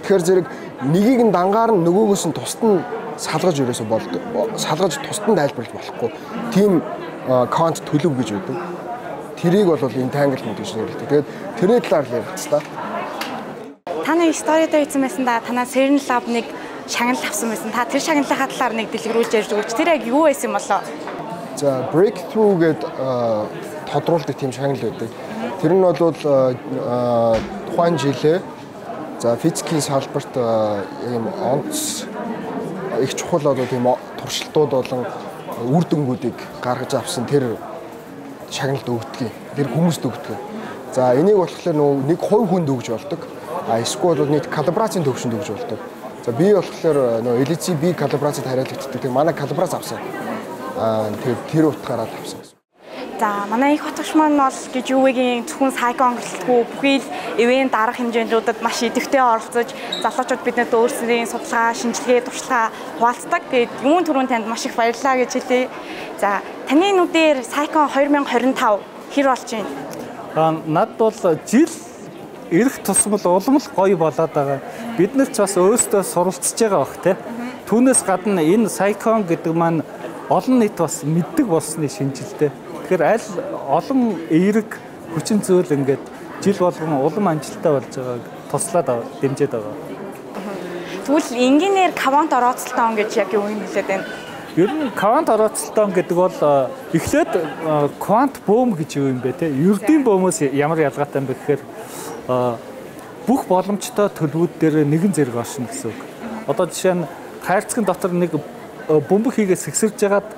Тэгэхээр зэрэг нэгийг нь дангаар нь нөгөөгөөс нь тусад нь салгаж өрөөсө болдог. Салгаж тусад нь тайлбарлаж болохгүй. Тийм квант төлөв гэж үүдэг. Тэрийг бол entanglement гэж нэрлэдэг. Тэгээд тэрний талаар ярилцсан та. Таны сторид хийсэн байсан да танаа CERN Lab нэг шагнал авсан байсан. Та тэр шагналынхаа талаар нэг дэлгэрүүлж ярьж өгөөч. Тэр яг юу байсан юм болоо? За breakthrough гэдэг тодруулдаг тийм шагнал байдаг. Тэр нь бол тухайн жилээ за физикийн салбарт ийм онц их чухал одоо тийм туршилтууд болон үр дүнгуудыг гаргаж авсан тэр шагналд өгдөг. Тэр хүмүүст өгдөг. За энийг болохоор нэг хувь хүнд өгж болдог. Эсвэл бол нийт калибрацийн төвшөнд өгж болдог. За би болохоор LHC би калибрацид хариалагддаг. Тэр манай калибрац авсан. Тэр утгаараа авсан гэсэн. За манай их хотгош маань бол гэж юугийн зөвхөн сайкон гэлтгүй бүхий л ивент дарга хэмжээндүүдэд маш идэвхтэй оролцож залуучууд биднэрт өөрсдийн судалгаа, шинжилгээ, туршлага хуваалцдаг. Тэгээд юун түрүүн танд маш их баярлалаа гэж хэлье. За таны нүдээр сайкон 2025 хэр болж байна? Над бол жил ирэх тусмал улам л гоё болоод байгаа. Бид нар ч бас өөрсдөө суралцж байгаа бох те. Түүнээс гадна энэ сайкон гэдэг маань олон нийт бас мэддэг болсны шинжилтэй. Тэгэхээр аль олон эерэг хүчин зүйл ингээд жил болгон улам амжилттай болж байгааг туслаад дэмжиж байгаа. Тэгвэл инженеэр квант орооцолтон гэж яг юу юм хэлээд байна? Ер нь квант орооцолтон гэдэг бол эхлээд квант бөөм гэж юу юм бэ те? Ердийн бөөмөөс ямар ялгаатай юм бэ гэхээр бүх боломжтой төлөвүүд дээр нэгэн зэрэг оршин гэсэн үг. Одоо жишээ нь хайрцагын дотор нэг бөмбөг хийгээ сэгсэрж ягаад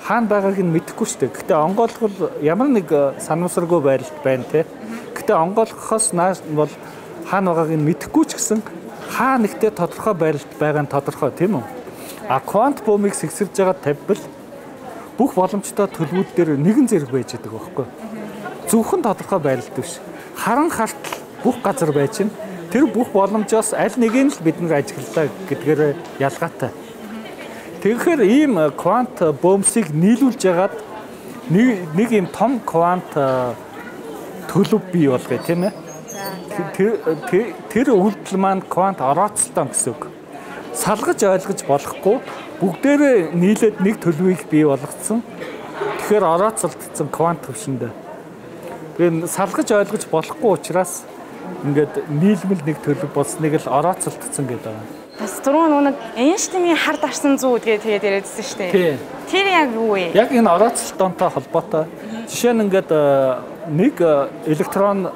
хаана байгааг нь мэдэхгүй шүү дээ. Гэхдээ онгойлгол ямар нэг санамсаргүй байдалд байна те. Гэхдээ онгойлгохоос нааш бол хаана байгааг нь мэдэхгүй ч гэсэн хаа нэгтээ тодорхой байдалд байгаа нь тодорхой тийм үү? А квант бөмбөгийг сэгсэрж ягаад тавьбал бүх боломжтой төлөвүүд дээр нэгэн зэрэг байж байгаа байхгүй. Зөвхөн тодорхой байдалд биш. Харан хартал бүх газар байж чинь тэр бүх боломжоос аль нэгийг л бид нэг ажиглалаа гэдгээр ялгаатай. Тэгэхээр ийм квант бөөмсийг нийлүүлж ягаад нэг ийм том квант төлөв бий болгоё тийм ээ. Тэр үйлдэл маань квант орооцолтон гэсэн үг. Салгаж ойлгож болохгүй бүгдээрээ нийлээд нэг төлөвийг бий болгоцсон. Тэгэхээр орооцолтсон квант төвшөндөө. Тэгээд салгаж ойлгож болохгүй учраас ингээд нийлмэл нэг төлөв болсныг л орооцолтсон гэдэг байна. Бас түрүүн нэг Эйнштейний хар дарсан зүү тэгээд яриадсэн шүү дээ. Тэр яг юу вэ? Яг энэ орооцолтонтой холбоотой. Жишээ нь ингээд нэг электрон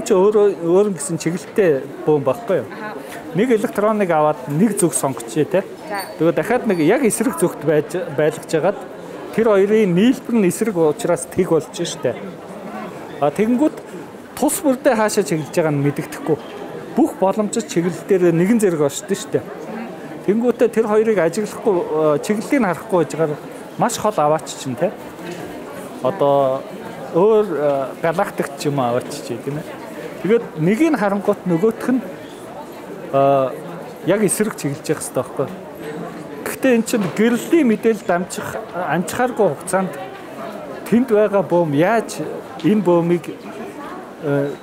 ч өөр гэсэн чиглэлтэй бөөм багхгүй юу? Нэг электроныг аваад нэг зүг сонгочээ те. Тэгээд дахиад нэг яг эсрэг зүгт байлгаж хагаад тэр хоёрын нийлбэр нь эсрэг учраас тэг болж штэ. А тэгэнгүүт тус бүрдээ хаашаа чиглэж байгаа нь мэдэгдэхгүй. Бүх боломжит чиглэл дээр нэгэн зэрэг оршдог шүү дээ. Тэнгүүтээ тэр хоёрыг ажиглахгүй чиглэлийг харахгүй байжгаар маш хол аваач чинь те. Одоо өөр галактик ч юм аваач чи тийм ээ. Тэгээд нэгийг харангуут нөгөөх нь яг эсрэг чиглэж явах хэрэгтэй байхгүй. Гэхдээ эн чинь гэрлийн мэдээлэл амжихааргүй хугацаанд тэнд байгаа бөөм яаж энэ бөөмийг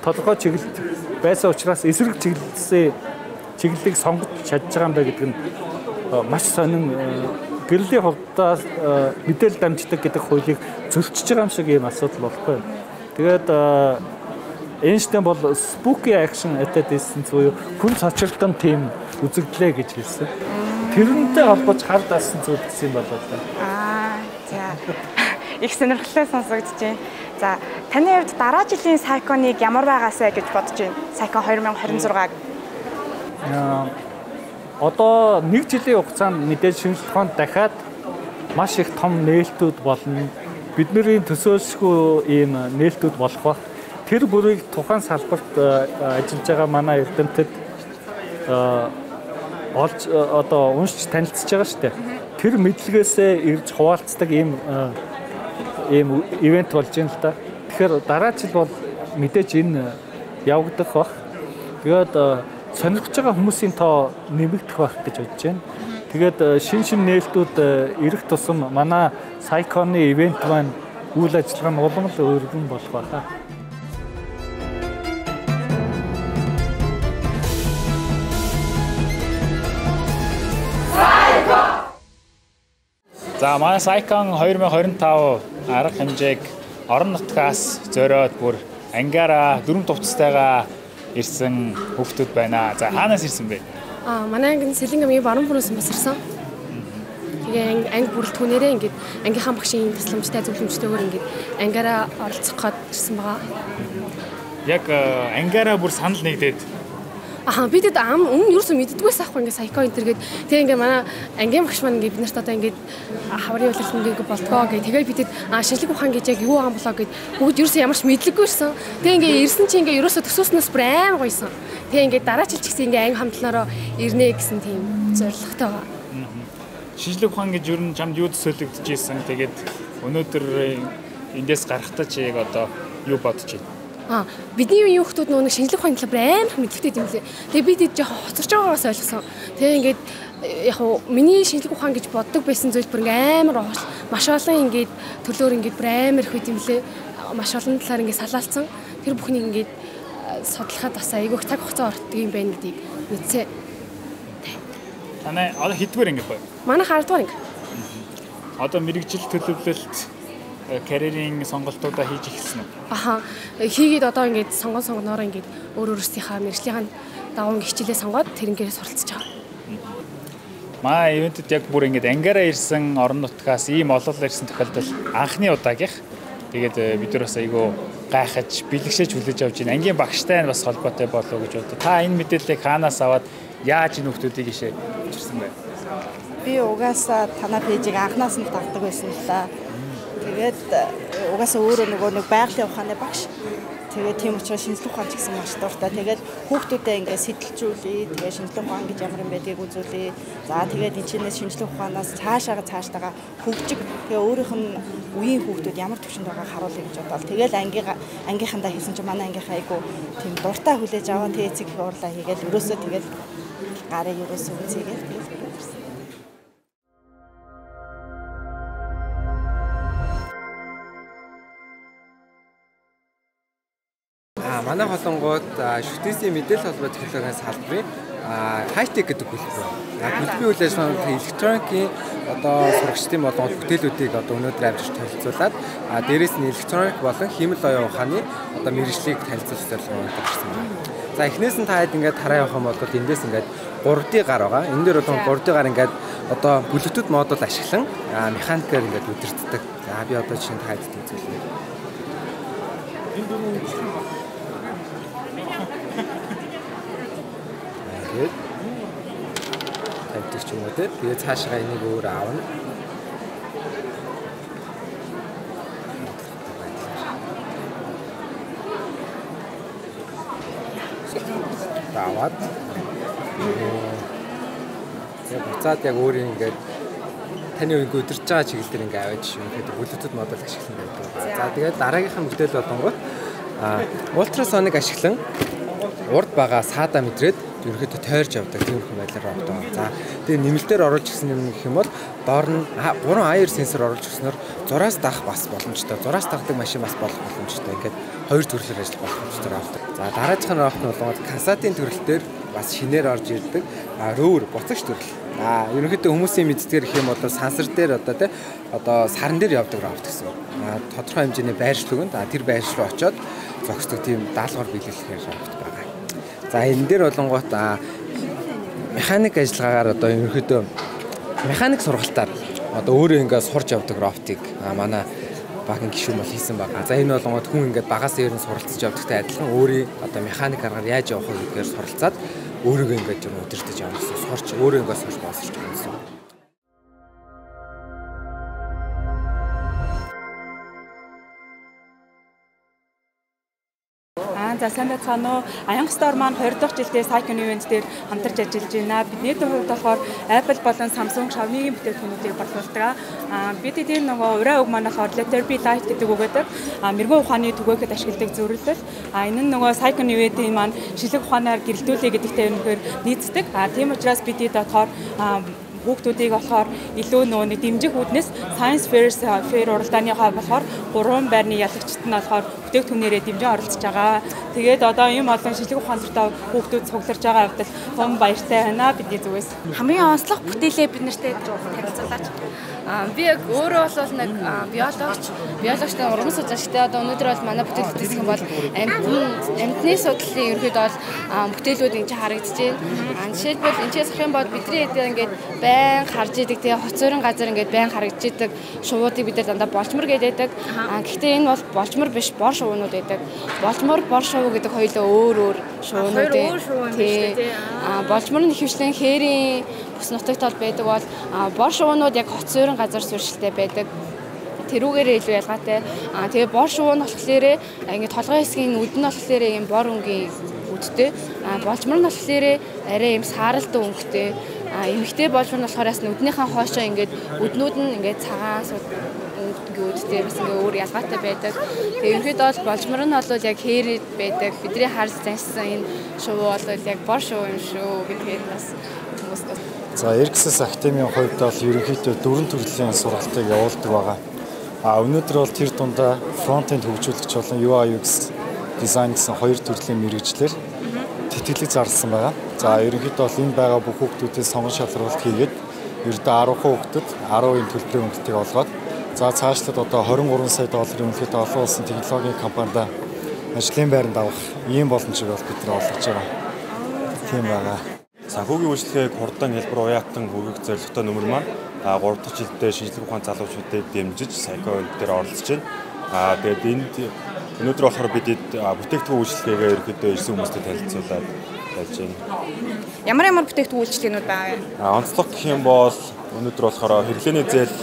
толгой чиглэлд байсан учраас эсрэг чиглэлийг сонгож чадж байгаа юм байна гэдэг нь маш сонин гэрлийн хувьдаа мэдээлэл дамждаг гэдэг хуулийг зөрчиж байгаа юм шиг ийм асуудал болохгүй. Тэгээд Эйнштейн бол spooky action at a distance буюу хүн цочролтон тийм үзэгдлээ гэж хэлсэн. Тэрнтэй холбож хар даасан зүйл гэсэн юм болоо та. За. Их сонирхолтой сонсогдож байна. За, таны хувьд дараа жилийн сайконыг ямар байгаасаа гэж бодож байна? Сайкон 2026-г. Одоо нэг жилийн хугацаанд мэдээж шинжилгээ ухаанд дахиад маш их том нээлтүүд болно. Бидний төсөөлшгүй ийм нээлтүүд болох ба тэр бүрийг тухайн салбарт ажиллаж байгаа манай эрдэмтэд олж одоо уншиж танилцж байгаа шүү дээ. Тэр мэдлэгээсээ ирж хуваалцдаг ийм ивент болж байна л да. Тэгэхээр дараа жил бол мэдээж энэ явагдах бах. Тэгээд сонирхож байгаа хүмүүсийн тоо нэмэгдэх байх гэж бодож байна. Тэгээд шин нээлтүүд ирэх тусам манай Сайконы ивент маань үйл ажиллагаа нь улам л өргөн болох байна. За манай Сайкон 2025 арга хэмжээг орон нутгаас зориод бүр ангаараа дөрөв тувцтайгаа ирсэн хүүхдүүд байна. За хаанаас ирсэн бэ? Манай анги Сэлэн аймгийн Баруунбөрөөс бас ирсэн. Тэгээ анги бүрэлдэхүүнээрээ ингээд ангийнхаа багшийн тусламжтай зөвлөмжтэйгээр ингээд ангаараа оролцох гээд ирсэн байгаа. Яг ангаараа бүр санал нэгдээд бидэд өмнө юусэн мэддэггүйс аахгүй ингээд Сайко энтергээд тэгээ ингээд манай ангийн багш маань ингээд бид нарт одоо ингээд хаврын үйлчлэл ингээд болтгоо гэх тэгээ бидэд шинжлэх ухаан гэж яг юу байгаа юм болоо гэд бүгд юусэн ямарч мэдлэггүй ирсэн. Тэгээ ингээд ирсэн чи ингээд юусоо төсөөснөөс бүр амар гоёсон. Тэгээ ингээд дараа жил ч гэсэн ингээд анги хамтлагаараа ирнэ гэсэн тийм зорилготой байгаа. Шинжлэх ухаан гэж юу чамд юу төсөөлөгдөж ийсэн. Тэгээд өнөөдөр эндээс гарахтаа чи яг одоо юу бодож байна? Бидний үеийн хүүхдүүд нэг шинжлэх ухааны талаар амар мэдлэгтэй юм лээ. Тэгээ би тэд жоохон хоцорч байгаагаас ойлгосон. Тэгээ ингээд яг миний шинжлэх ухаан гэж боддог байсан зүйл бүр амар маш олон ингээд төлөөр ингээд бүр амар их үт юм лээ. Маш олон талаар ингээд салаалцсан. Тэр бүхнийг ингээд судлахад бас айгүйх цаг хугацаа ордог юм байна гэдгийг мэдсэн. Танай одоо хэдвэр ингээд байна? Манай 10 дугаар анги. Одоо мэрэгжил төлөвлөлт карьерийн сонголтуудаа хийж эхэлсэн үү? Хийгээд одоо ингээд сонгоноороо ингээд өөрөөсийнхаа мэржлийн даван хичээлээ сонгоод тэрнгээрээ суралцж байгаа. Маа ивентэд яг бүр ингээд ангаараа ирсэн орон нутгаас ийм ололлоо ирсэн тохиолдол анхны удаагийнх. Тэгээд бид нар бас айгүй гайхаж, бэлгшээж хүлээж авч байна. Ангийн багштай бас холбоотой болов уу гэж бодлоо. Та энэ мэдээллийг хаанаас аваад яаж энэ хүмүүсийг ишээ учирсан бэ? Би угаасаа танай пэйжийг анхнаас нь дагдаг байсан л да. Тэгээд угаасаа өөрөө нөгөө нэг байгалийн ухааны багш. Тэгээд тийм учраас шинжлэх ухаан ч гэсэн маш дуртай. Тэгээд хүүхдүүдэд ингээд сэтэлжүүлээ. Тэгээд шинжлэх ухаан гэж ямар юм байдгийг үзүүлээ. За тэгээд энэчнээс шинжлэх ухаанаас цаашаага хөгжиг. Тэгээд өөрийнх нь үеийн хүүхдүүд ямар төвшөнд байгааг харуулъя гэж бодлоо. Тэгээд ангийнхандаа хийсэн чинь манай ангийнхаа айгу тийм дуртай хүлээж аваа. Тэгээд эцэг их уурлаа хийгээл өрөөсөө тэгээд гарыг өрөөсөө үзээгээл тэгээд манай холонгууд шүтээсийн мэдээлэл холбоо технологийн салбарын хайтек гэдэг хэлбэр. Хэлбэрийн үйл ажиллагааны электроникийн одоо сурагчдын болгоод бүтээлүүдийг одоо өнөөдөр авчирч танилцуулаад дээрээс нь электроник болон хиймэл оюун ухааны одоо мэргэжлийг танилцуулах зорилгоор тавьсан байна. За эхнээс нь та хэд ингээд хараа явах юм бол эндээс ингээд 3D гар байгаа. Энэ дээр одоо 3D гар ингээд одоо Bluetooth модуль ашиглан механикээр ингээд үдирддэг. За би одоо чинь та хэд үзүүлээ. тавьдаг ч юм уу те. Тэгээд цаашаа энийг өөр аавна. Таваад. Яг буцаад яг өөрийн ингээд таны үеийг өдөрч байгаа чиглэл дээр ингээд аваад шүү. Тэгээд Bluetooth модуль ашиглан байдаг. За тэгээд дараагийнхаа бүтээл болонгууд ультрасоник ашиглан урд байгаа саада мэдрээд ерөнхийдөө тойрж явдаг тиймэрхүү байдлаар авдаг. За тэгээ нэмэлтээр оруулж ирсэн юм гэх юм бол доор нь 3 IR сенсор оруулж ирснээр зураас дах бас боломжтой. Зураас дагдаг машин бас болох боломжтой. Ингээд хоёр төрлөөр ажиллах боломжтой авдаг. За дараагийнх нь авах нь бол Касатын төрөл дээр бас шинээр орж ирдэг. Рөөр буцагч төрөл. Ерөнхийдөө хүмүүсийн мэддгээр гэх юм бол сансар дээр одоо тий одоо саран дээр явдаг авдаг гэсэн. Тодорхой хэмжээний байршил өгөн. Тэр байршил руу очиод зогсдог тийм даалгавар биелүүлэхээр авдаг байгаа. За энэ дээр болонгууд механик ажиллагаагаар одоо ерөнхийдөө механик сургалтаар одоо өөрөө ингээд сурч явдаг роботыг манай багийн гишүүн бол хийсэн байгаа. За энэ болонгууд хүн ингээд багаас ерөн суралцж явдагтай адилхан өөрийн одоо механик аргаар яаж явах вэ гэдгээр суралцаад өөрийгөө ингээд юм өдөртөж явах гэсэн сурч өөрөө ингээд сурч боловсрч байгаа юм. За сайн байцгаана уу? Аян Store маань 20 дахь жилдээ Cycon event дээр хамтарч ажиллаж байна. Бидний хувьд болохоор Apple болон Samsung, Xiaomi-ийн бүтээгдэхүүнүүдийг борлуулдаг. Бид эдгээр нөгөө ураа үг маань болохоор Letterby Light гэдэг үг гэдэг. Мэрэгэн ухааны түгээхэд ашигладаг зөвлөл. Энэ нь нөгөө Cycon event-ийн маань шилэг ухаанаар гэрэлтүүлээ гэдэгтэй өнөхөр нийцдэг. Тийм учраас бид болохоор хүүхдүүдийг болохоор илүү нөгөө дэмжих үүднээс Science Fair уралдааныхаа болохоор 3 байрны ялагчид нь болохоор бүтээгдэхүүнээрээ дэмжин оролцож байгаа. Тэгээд одоо ийм олон шилэг ухаантай хүүхдүүд цугларч байгаа явдал том баяртай байна бидний зүгээс. Хамгийн онцлог бүтээлээ бид нартэй танилцуулаач. Би яг өөрөө бол нэг биологчтой уран суж ашигтай. Одоо өнөөдөр бол манай бүтээл үүсгэх юм бол амьтны судлалын ерөөд бол бүтээлүүд ингэж харагдаж байна. Жишээлбэл энэ ч юм бол бидний эдгээр ингээд байн харж идэг тэгээ хоцорын газар ингээд байн харагдаж идэг шувуудыг бид нар дандаа болчмор гэдэг. Гэхдээ энэ бол болчмор биш, бор шувуунууд байдаг. Болчмор, бор шувуу гэдэг хоёулаа өөр шувуунууд тийм. Болчмор нь ихэвчлэн хээрийн бүс нутагт бол байдаг бол бор шувуунууд яг хоцорын газар сууршилтай байдаг. Тэрүүгээрээ илүү ялгаатай. Тэгээ бор шувуу нь болохоор ингээд толгой хэсгийн үд нь болохоор ийм бор өнгийн үдтэй. Болчмор нь болохоор арай ийм сааралтай өнгөтэй. Эмэгтэй болчмор нь болохоор нүднийхээ хоошоо ингээд үднүүд нь ингээд цагаан үүдтэй бас ингээ өөр ялгаатай байдаг. Тэгээ ерөнхийдөө бол болчмор нь бол яг хээрэд байдаг. Бидний харж заншсан энэ шувуу бол яг бор шувуу юм шүү гэдгээр бас хүмүүс. За Erxis Academy-ийн хувьд бол ерөнхийдөө 4 төрлийн сургалтыг явуулдаг байгаа. Өнөөдөр бол тэр дундаа фронт-энд хөгжүүлэгч болон UI UX дизайн гэсэн 2 төрлийн мэргэжлэр тэтгэлэг зарласан байгаа. За ерөнхийдөө бол энэ байгаа бүх хүүхдүүдээс сонгон шалралт хийгээд ердөө 10 хүүхдэд 10% төлбөрийн өнгөтэйг олгоод за цаашлаад одоо 23 сая долларын үнэтэй олон улсын технологийн компанид ажлын байранд авах ийм боломжийг бол бид нар олгож байгаа. Тийм байгаа. Санхүүгийн үйлчлэгийг хурдан хэлбэр уяатан хүргэх зорилготой нөмөр маань 3 дахь жилдээ шинжлэх ухааны залуучуудыг дэмжиж Cycon дээр оролцож байна. Тэгээд энд өнөөдөр болохоор бид бүтээгдэхүүн үйлчлэгээ ерөөдөө ирсэн хүмүүстэй танилцуулаад байж байна. Ямар бүтээгдэхүүн үйлчлэгнүүд байгаа вэ? Онцлог гэх юм бол өнөөдөр болохоор хэрэглээний зээл,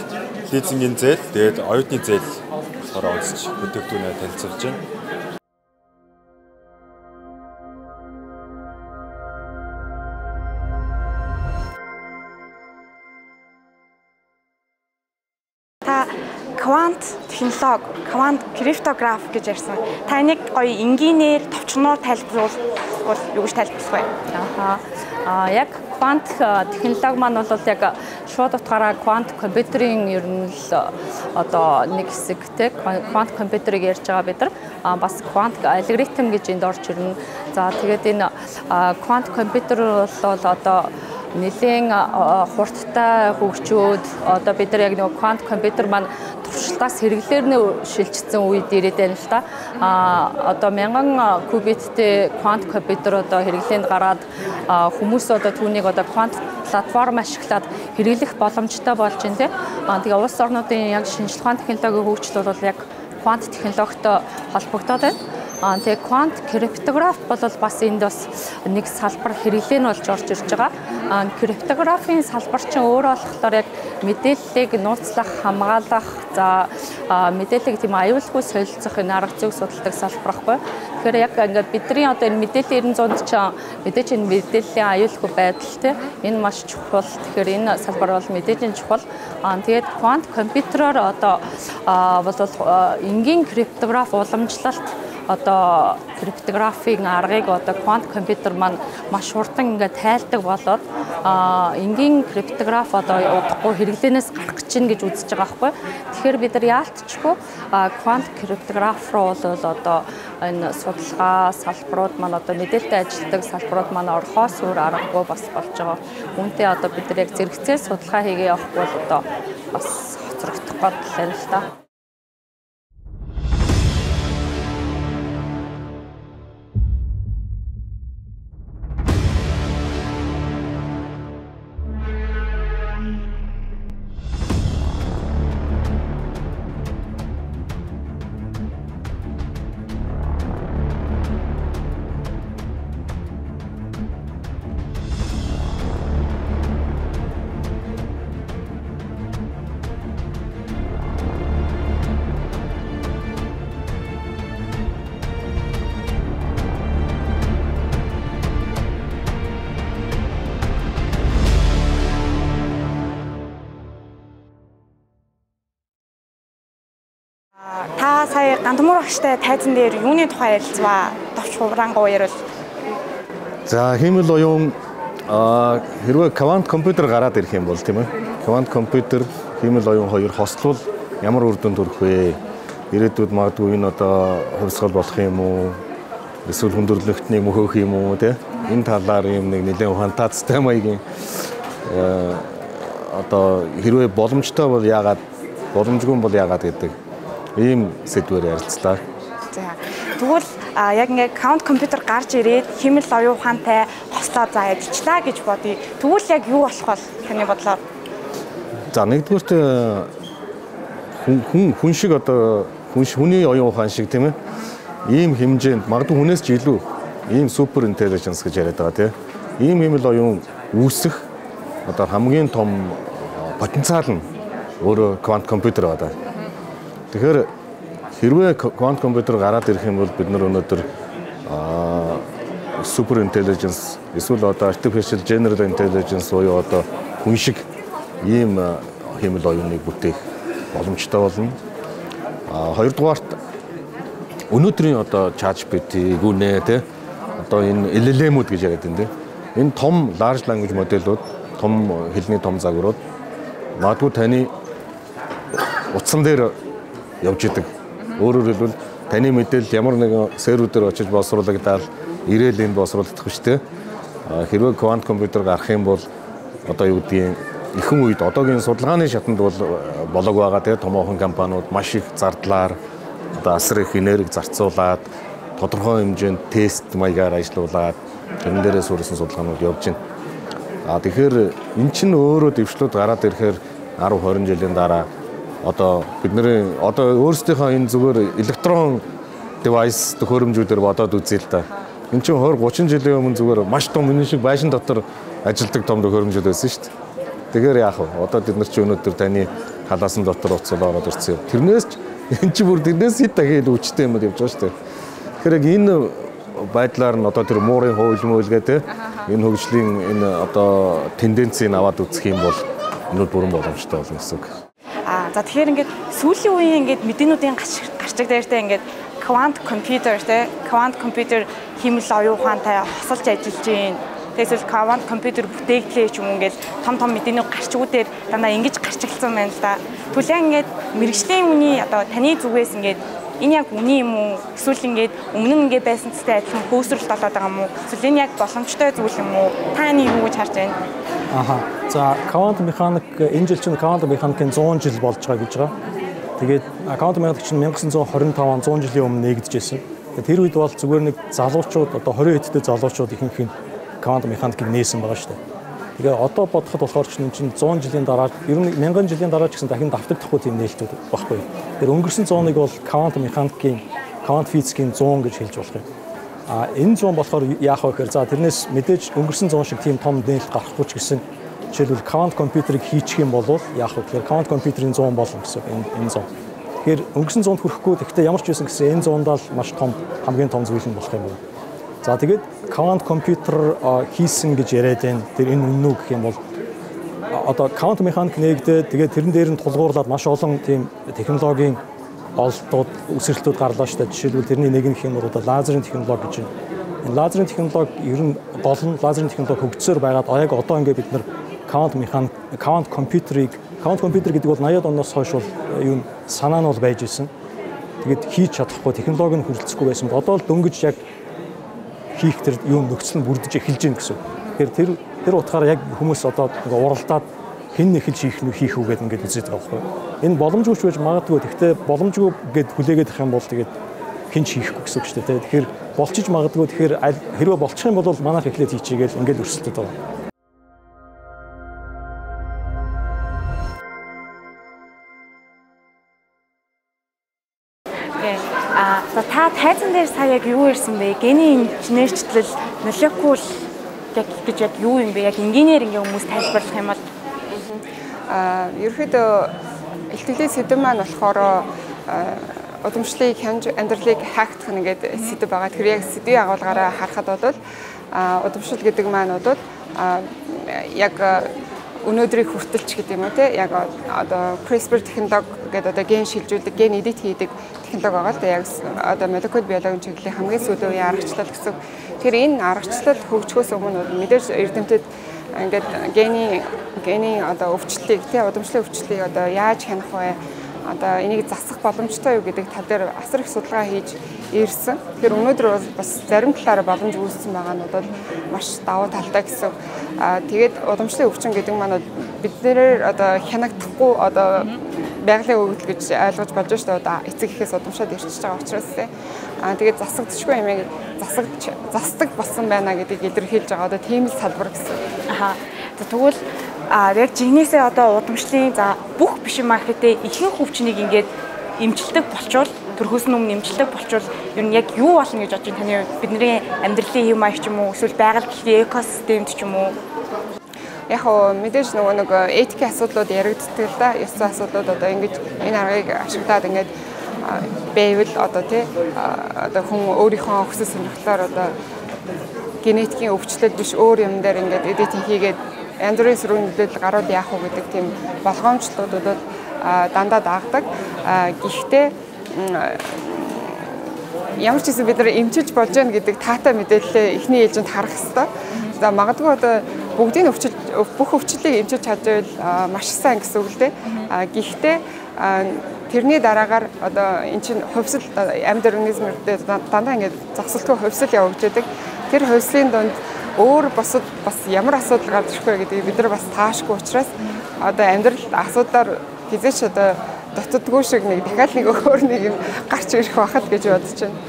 лизингийн зээл, тэгээд оюутны зээл болохоор онцлж бүтээгдэхүүнээ танилцуулж байна. Квант технологи, квант криптограф гэж ярьсан. Та нэг гоё энгийнээр товчноор тайлбарлавал юу гэж тайлбарлах вэ? Яг квант технологи маань бол яг шууд утгаараа квант компьютерийн ер нь л одоо нэг хэсэгтэй квант компьютерийг ярьж байгаа бид нар бас квант алгоритм гэж энд орж ирнэ. За тэгээд энэ квант компьютер бол одоо нэлийн хурдтай хөгжөөд одоо бид нар яг нэг квант компьютер маань туршилтаас хэрэглээр шилжчихсэн үед ирээд байна л да. Одоо 1000 кубиттэй квант компьютер одоо хэрэглээнд гараад хүмүүс одоо түүнийг одоо квант платформ ашиглаад хэрэглэх боломжтой болж байна тийм. Тэгээ улс орнуудын яг шинжлэх ухааны технологийн хөгжил бол яг квант технологитой холбогдоод байна. Тэгээ квант криптограф бол бас энд бас нэг салбар хэрэглээ нь болж орж ирж байгаа. Криптографийн салбар чинь өөрөө болохоор яг мэдээллийг нууцлах, хамгаалах, за мэдээллийг тийм аюулгүй солилцох энэ арга зүйг судалдаг салбар байхгүй. Тэгэхээр яг ингээд бидний одоо энэ мэдээллийн 900-д ч мэдээж энэ мэдээллийн аюулгүй байдал тийм энэ маш чухал. Тэгэхээр энэ салбар бол мэдээж нь чухал. Тэгээд квант компьютероор одоо бол энгийн криптограф уламжлалт одоо криптографийн аргыг одоо квант компьютер маань маш хурдан ингээд тайлдаг болоод энгийн криптограф одоо удахгүй хэрэглэнээс гарах гэж байна гэж үзэж байгаа байхгүй. Тэгэхээр бид нар яалтчгүй квант криптограф руу бол одоо энэ судалгаа салбарууд маань одоо мэдээлэлтэй ажилладаг салбарууд маань орохоос өөр аргагүй бас болж байгаа. Үүнтэй одоо бид нар яг зэрэгцээ судалгаа хийгээ явахгүй бол одоо бас хоцрогдох гол байна л та. Та сая Гандамуур багштай тайзан дээр юуны тухай ярилцваа? Товч хураангуу ярил. За хиймэл оюун хэрвээ квант компьютер гараад ирэх юм бол тийм ээ. Квант компьютер хиймэл оюун хоёр хослол ямар үр дүнд хүрэх вэ? Ирээдүйд магадгүй энэ одоо хувьсгал болох юм уу? Эсвэл хүндрэлт нэг мөхөх юм уу те? Энэ талаар юм нэг нэлээд фантазтай маягийн одоо хэрвээ боломжтой бол яагаад боломжгүй бол яагаад гэдэг ийм сэдвээр ярилцлаа. За тэгвэл яг ингээ квант компьютер гарч ирээд хэмэл оюун ухаантай хослоо за ажиллаа гэж бодъё. Тэгвэл яг юу болох вэ таны бодлоор? За нэгдүгээрт хүн шиг одоо хүний оюун ухаан шиг тийм ээ. Ийм хэмжээнд магадгүй хүнээс ч илүү ийм супер интеллиженс гэж яриад байгаа тийм. Ийм хэмэл оюун үүсэх одоо хамгийн том потенциал нь өөрөө квант компьютер байна. Тэгэхээр хэрвээ квант компьютер гараад ирэх юм бол бид нар өнөөдөр супер интеллиженс эсвэл одоо artificial general intelligence буюу одоо хүн шиг ийм хэмэл оюуныг бүтээх боломжтой болно. Хоёрдугаарт өнөөдрийн одоо ChatGPT, Google те одоо энэ LLM-үүд гэж яриад байна те. Энэ том large language моделууд, том хэлний том загварууд магадгүй таны утсан дээр явж идэг. Өөрөөр хэлбэл таны мэдээлэл ямар нэгэн серверээр очиж боловсруулагдаад ирээл энд боловсруулагдах биш те. Хэрвээ квант компьютер гарах юм бол одоо юу гэдгийг ихэнх үед одоогийн судалгааны шатанд бол болоог байгаа те томоохон компаниуд маш их зардлаар одоо асар их энерги зарцуулаад тодорхой хэмжээнд тест маягаар ажиллуулад тэрэн дээрээс өөрсөн судалгаанууд явж байна. Тэгэхээр эн чинь өөрөө дэвшлүүд гараад ирэхээр 10-20 жилийн дараа одоо бидний одоо өөрсдийнхөө энэ зүгээр электрон девайс төхөөрөмжүүдээр бодоод үзье л да. Энд чинь 20-30 жилийн өмнө зүгээр маш том энэ шиг байшин дотор ажилладаг том төхөөрөмжүүд байсан шүү дээ. Тэгэхээр яах вэ? Одоо бид нар чи өнөөдөр таны халаасан дотор уцал ороод ирсэн. Тэрнээс ч энэ чи бүр тэрнээс хэд дахин өвчтэй юм явж байгаа шүү дээ. Тэгэхээр энэ байдлаар нь одоо тэр муурын хууль мөөлгээ те энэ хөгжлийн энэ одоо тенденцийг аваад үзэх юм бол өнөө бүрэн боломжтой болно гэсэн үг. За тэгэхээр ингээд сүүлийн үеийн ингээд мэдээнүүдийн гарчиг дээртэй ингээд квант компьютер те квант компьютер хэмэл оюун ухаантай хосолж ажиллаж байна. Тэгээс квант компьютер бүтээгдлээ ч юм уу ингээд том мэдээнүүд гарчгуудээр дандаа ингэж гарчилсан байна л да. Түлэн ингээд мэрэгжлийн үний одоо таны зүгээс ингээд энэ яг үний юм уу? Эсвэл ингээд өмнө ингээд байсан цэцтэй адилхан хөөсрөлт болоод байгаа юм уу? Эсвэл энэ яг боломжтой зүйл юм уу? Та нэг юу гэж харж байна? За квант механик энэ жил чинь квант механикийн 100 жил болж байгаа гэж байгаа. Тэгээд квант механик чинь 1925 он 100 жилийн өмнө нэгдэжсэн. Тэр үед бол зүгээр нэг залуучууд одоо 20 хэдтэй залуучууд ихэнх нь квант механикийг нээсэн байгаа шүү дээ. Тэгээ одоо бодоход болохоор чинь 100 жилийн дараа ер нь 1000 жилийн дараа ч гэсэн дахин давтагдахгүй тийм нээлтүүд баггүй. Тэр өнгөрсөн 100-ыг бол квант механикийн квант физикийн 100 гэж хэлж болох юм. Энэ 100 болохоор яах вэ гэхээр за тэрнээс мэдээж өнгөрсөн 100 шиг тийм том нээлт гарахгүй ч гэсэн жишээлбэл квант компьютерыг хийчих юм бол яах вэ гэхээр квант компьютерийн 100 болно гэсэн энэ 100. Тэгэхээр өнгөрсөн 100-д хүрэхгүй гэхдээ ямар ч байсан гэсэн энэ 100-даа л маш том хамгийн том зүйл нь болох юм байна. За тэгээд квант компьютер хийсэн гэж яриад байна. Тэр энэ үнэн үү гэх юм бол одоо квант механик нэгдээд тэгээд тэрэн дээр нь тулгуурлаад маш олон тийм технологийн олдууд үсрэлтүүд гарлаа шүү дээ. Жишээлбэл тэрний нэг нь гэх юм бол лазерын технологи гэж байна. Энэ лазерын технологи ер нь гол нь лазерын технологи хөгжсөөр байгаад яг одоо ингээд бид нар квант компьютер гэдэг бол 80-аад оноос хойш бол юу санаа нь бол байж исэн. Тэгээд хийж чадахгүй технологи нь хүрэлцэхгүй байсан. Одоо л дөнгөж яг хийх тэр юм нөхцөл нь бүрдэж эхэлж байна гэсэн. Тэгэхээр тэр утгаараа яг хүмүүс одоо уралдаад хэн эхэлж хийх үгээд ингээд үзээд байгаа байхгүй. Энэ боломжгүй ч байж магадгүй. Гэхдээ боломжгүй гэд хүлээгээд ах юм бол тэгээд хэн ч хийхгүй гэсэн үг шүү дээ. Тэгэхээр болчих магадгүй. Тэгэхээр хэрвээ болчих юм бол манайх эхлээд хийчихгээл ингээд өрсөлдөд байгаа. Та тайзан дээр сая яг юу ирсэн бэ? Гений инженерчлэл, молекул гэж яг юу юм бэ? Яг инженеэр ингээ хүмүүс тайлбарлах юм бол ерөөхдөө илтгэлийн сэдэв маань болохоор удамшлыг хянж амьдралыг хаагдах нэгэд сэдэв байгаа. Тэгэхээр яг сэдвийн агуулгаараа харахад бол удамшил гэдэг маань бол яг өнөөдрийг хүртэлч гэдэг юм уу те яг одоо CRISPR технологи гэдэг одоо ген шилжүүлдэг, ген эдит хийдэг технологи байгаа л да яг одоо молекул биологийн чиглэлийн хамгийн сүүлийн үеийн аргачлал гэсэн. Тэгэхээр энэ аргачлал хөгжихөөс өмнө мэдээж эрдэмтэд ингээд гений одоо өвчлөлийг удамшлын өвчлөлийг одоо яаж хянах вэ? Одоо энийг засах боломжтой юу гэдэг тал дээр асар их судалгаа хийж ирсэн. Тэгэхээр өнөөдөр бас зарим талаараа боломж үүссэн байгаа нь бол маш давуу талтай гэсэн. Тэгээд удамшлын өвчин гэдэг маань биднээр одоо хянагдахгүй одоо байгалийн өгөгдөл гэж ойлгож болж байна шүү дээ. Одоо эцэг эхээс удамшаад ирчихэж байгаа учраас тэгээд засагдчихгүй юмыг засдаг болсон байна гэдгийг илэрхийлж байгаа. Одоо тийм л салбар гэсэн. Тэгвэл яг жигнэсээ одоо удамшлын бүх бишин маркетээ ихэнх өвчнийг ингээд эмчилдэг болчвол төрхөөс нь өмнө эмчилдэг болчвол ер нь яг юу болно гэж бодож байна таны хувьд? Бидний амьдралын хэв маяг ч юм уу эсвэл байгаль дэлхийн экосистемд ч юм уу? Яг мэдээж нэг этикийн асуудлууд яригддаг л да. Ёстой асуудлууд одоо ингэж энэ аргыг ашиглаад ингээд байвал одоо одоо хүн өөрийнхөө өссөн сонирхлоор одоо генетикийн өвчлөл биш өөр юм дээр ингээд эдитинг хийгээд янз бүрийн сөрөг нөлөөлөл гарууд яах вэ гэдэг тийм болгоомжлуудад бол дандаа даагдаг. Гэхдээ ямар ч хэсэг бид нар эмчилж болж байна гэдэг таатай мэдээлэлээ эхний ээлжинд харах хэрэгтэй. За магадгүй одоо бүгдийн бүх өвчлөлийг эмчилж чадвал маш сайн гэсэн үг л дээ. Гэхдээ тэрний дараагаар одоо эн чинь хувьсэл амьд организмуудад дандаа ингээд зогсолтгүй хувьсэл явагдаж байдаг. Тэр хувьслын донд өөр бас ямар асуудал гарч ирэх вэ гэдгийг бид нар бас таашгүй учраас одоо амьдрал асуудлаар хизээч одоо дотдгүй шиг нэг дахиад нэг өөр нэг юм гарч ирэх байхад гэж бодож байна.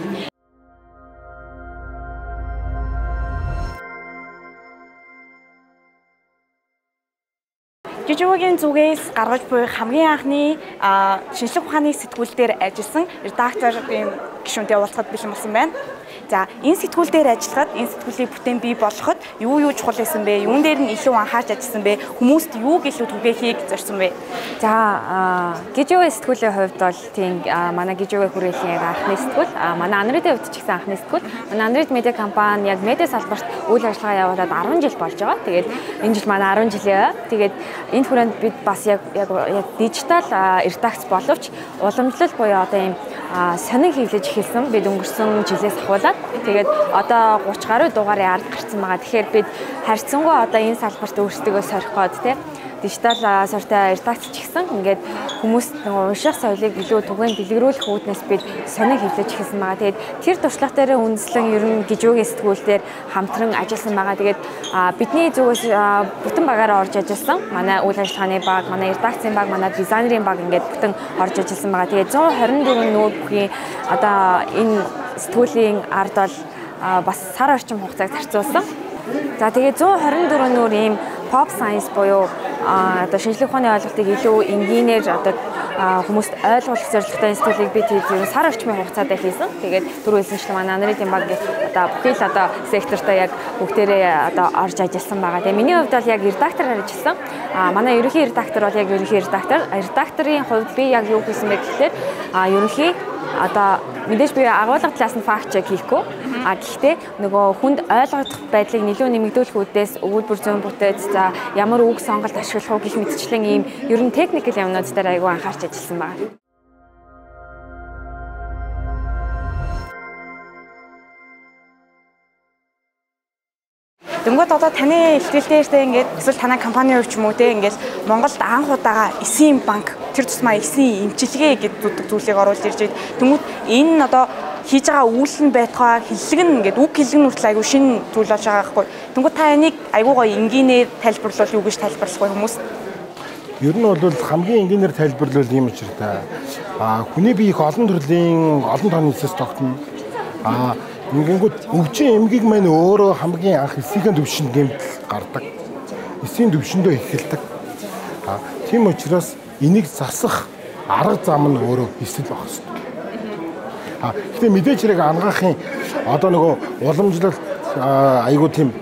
Жижигвэгийн зүгээс гаргаж буй хамгийн анхны шинжлэх ухааны сэтгүүл дээр ажилласан редакторын гишүүнтэй уулзахад бэлэн болсон байна. За энэ сэтгүүл дээр ажиллахад энэ сэтгүүлийн бүтээн бий болгоход юу чухал байсан бэ? Юун дээр нь илүү анхаарч ажилласан бэ? Хүмүүст юу гэлүү түгээхийг зорьсон бэ? За Гижүүгийн сэтгүүлийн хувьд бол тийм манай Гижүүгийн хүрээллийн анхны сэтгүүл, манай Анридын хувьд ч гэсэн анхны сэтгүүл. Манай Анрид медиа компани яг медиа салбарт үйл ажиллагаа явуулаад 10 жил болж байгаа. Тэгээд энэ жил манай 10 жилээ. Тэгээд энэ хүрээнд бид бас яг дижитал редакц боловч уламжлал буюу одоо ийм сонин хийлэж эхэлсэн. Бид өнгөрсөн жилээс ахуулаад тэгээд одоо 30 гаруй дугаарын ард гарсан байгаа. Тэгэхээр бид харьцангуй одоо энэ салбарт өөрсдөө сориход дижитал сортой редакц ч гэсэн ингээд хүмүүст унших соёлыг илүү түгээн дэлгэрүүлэх үүднээс бид сонин хөвлөж эхэлсэн байгаа. Тэгээд тэр туршлага дээр үндэслэн ер нь Гижүүгийн сэтгүүлээр хамтран ажилласан байгаа. Тэгээд бидний зүгээс бүтэн багаараа орж ажилласан. Манай үйл ажиллагааны баг, манай редакцийн баг, манай дизайнерын баг ингээд бүтэн орж ажилласан байгаа. Тэгээд 124 нүүр бүхий одоо энэ сэтгүүлийн ард бол бас сар орчим хугацааг зарцуулсан. За тэгээд 124 нүүр ийм pop science буюу одоо шинжлэх ухааны ойлголтыг илүү энгийнээр одоо хүмүүст ойлгуулах зорилготой институтыг бид сар орчмын хугацаанд хийсэн. Тэгээд түрүүлсэнчлэн манай Анридын баг одоо бүхий л одоо сектортой яг бүгдээрээ одоо орж ажилласан байгаа. Тэгээд миний хувьд бол яг редактораар ажилласан. Манай ерөнхий редактор бол яг ерөнхий редактор. Редакторын хувьд би яг юу хийсэн бэ гэхээр ерөнхий одоо мэдээж би агуулга талаас нь факт чек хийхгүй. Гэхдээ нөгөө хүнд ойлгох байдлыг нэлээд нэмэгдүүлэх үүднээс өгүүлбэр зүйн бүтээц за ямар үг сонголт ашиглах уу гэх мэтчлэн ийм ер нь техникэл юмнууд дээр айгүй анхаарч ажилласан байна. Дөнгөж одоо таны ихтгэлдээртэй ингээд эсвэл танай компани хувьд ч юм уу те ингээд Монголд анх удаага эсийн банк тэр тусмаа эсийн эмчилгээ гэдэг зүйлийг оруулж ирж байгаа. Тэмүүт энэ одоо хийж байгаа үйл нь байтугай хиллэг нь ингээд үг хиллэг нь хүртэл айгүй шинэ зүйл болж байгаа байхгүй. Тэнгүү та энийг айгүй гоё энгийнээр тайлбарлал юу гэж тайлбарлах вэ хүмүүс? Ер нь бол хамгийн энгийнээр тайлбарлал юм учиртай. Хүний бие их олон төрлийн олон тооны эсээс тогтно. Ингэнгүүт өвчин эмгийг маань өөрөө хамгийн анх эсийн төвшин гэмтэл гардаг. Эсийн төвшөндөө эхэлдэг. Тийм учраас энийг засах арга зам нь өөрөө эсэл байх хэрэгтэй. Гэхдээ мэдээж хэрэг ангаахын одоо нөгөө уламжлалт айгуу тийм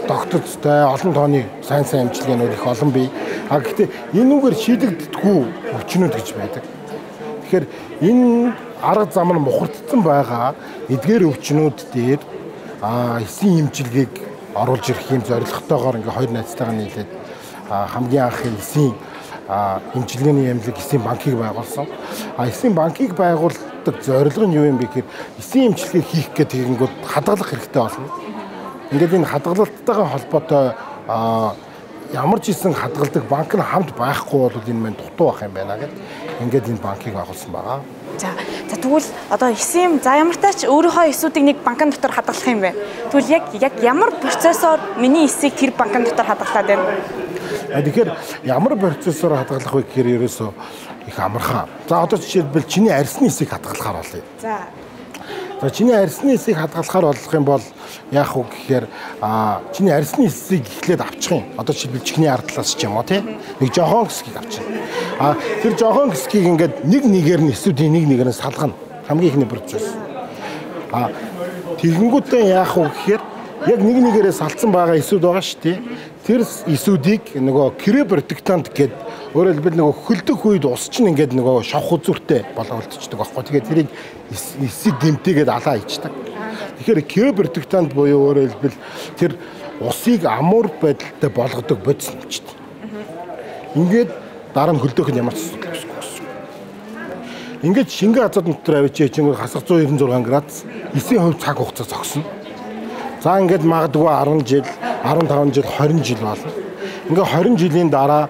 тогтцтой олон тооны сайн амжилгаанууд их олон бий. Гэхдээ энүүгээр шийдэгддэггүй өвчнүүд гэж байдаг. Тэгэхээр энэ арга зам нь мухардсан байгаа эдгээр өвчнүүд дээр эсийн эмчилгээг оруулж ирэх юм зорилготойгоор ингээ хоёр найзтайгаа нийлээд хамгийн анхын эсийн эмчилгээний ямлаг эсийн банкыг байгуулсан. Эсийн банкыг байгуулсан явуулдаг зорилго нь юу юм бэ гэхээр эсийн эмчилгээ хийх гэдэг тэгэнгүүт хадгалах хэрэгтэй болно. Ингээд энэ хадгалалттайгаа холбоотой ямар ч исэн хадгалдаг банк нь хамт байхгүй бол энэ мань дутуу байх юм байна гэдэг. Ингээд энэ банкыг агуулсан байгаа. За тэгвэл одоо эсэм за ямар тач өөрийнхөө эсүүдийг нэг банкн дотор хадгалах юм байна. Тэгвэл яг ямар процессор миний эсийг тэр банкн дотор хадгалаад байна? Тэгэхээр ямар процессор хадгалах вэ гэхээр ерөөсөө их амархан. За одоо жишээлбэл чиний арьсны эсийг хадгалахаар болъё. За чиний арьсны эсийг хадгалахаар болох юм бол яах вэ гэхээр чиний арьсны эсийг эхлээд авчих юм. Одоо жишээлбэл чихний ардлаас ч юм уу тий. Нэг жохон хэсгийг авчихна. Тэр жохон хэсгийг ингээд нэг нэгээр нь эсүүдийн нэг нэгээр нь салгана. Хамгийн ихний процесс. Тэгэнгүүтээ яах вэ гэхээр яг нэг нэгээрээ салцсан байгаа эсүүд байгаа шүү дээ. Тэр эсүүдийг нөгөө кребортиктант гэд өөрөөр хэлбэл нөгөө хөлдөх үед ус чинь ингээд нөгөө шавх үзүүртэй болгоолдчихдаг байхгүй. Тэгээд тэрийг эсийг гэмтээгээд алаа ичдэг. Тэгэхээр кребортиктант буюу өөрөөр хэлбэл тэр усыг амуур байдалтай болгодог бодис нэмчихдээ. Ингээд дараа нь хөлдөөх нь ямар ч асуудал байхгүй. Ингээд шингэн азууд дотор авчиж чинь хасах 196 градус эсийн хувь цаг хугацаа зогсно. За ингээд магадгүй 10 жил, 15 жил, 20 жил болно. Ингээд 20 жилийн дараа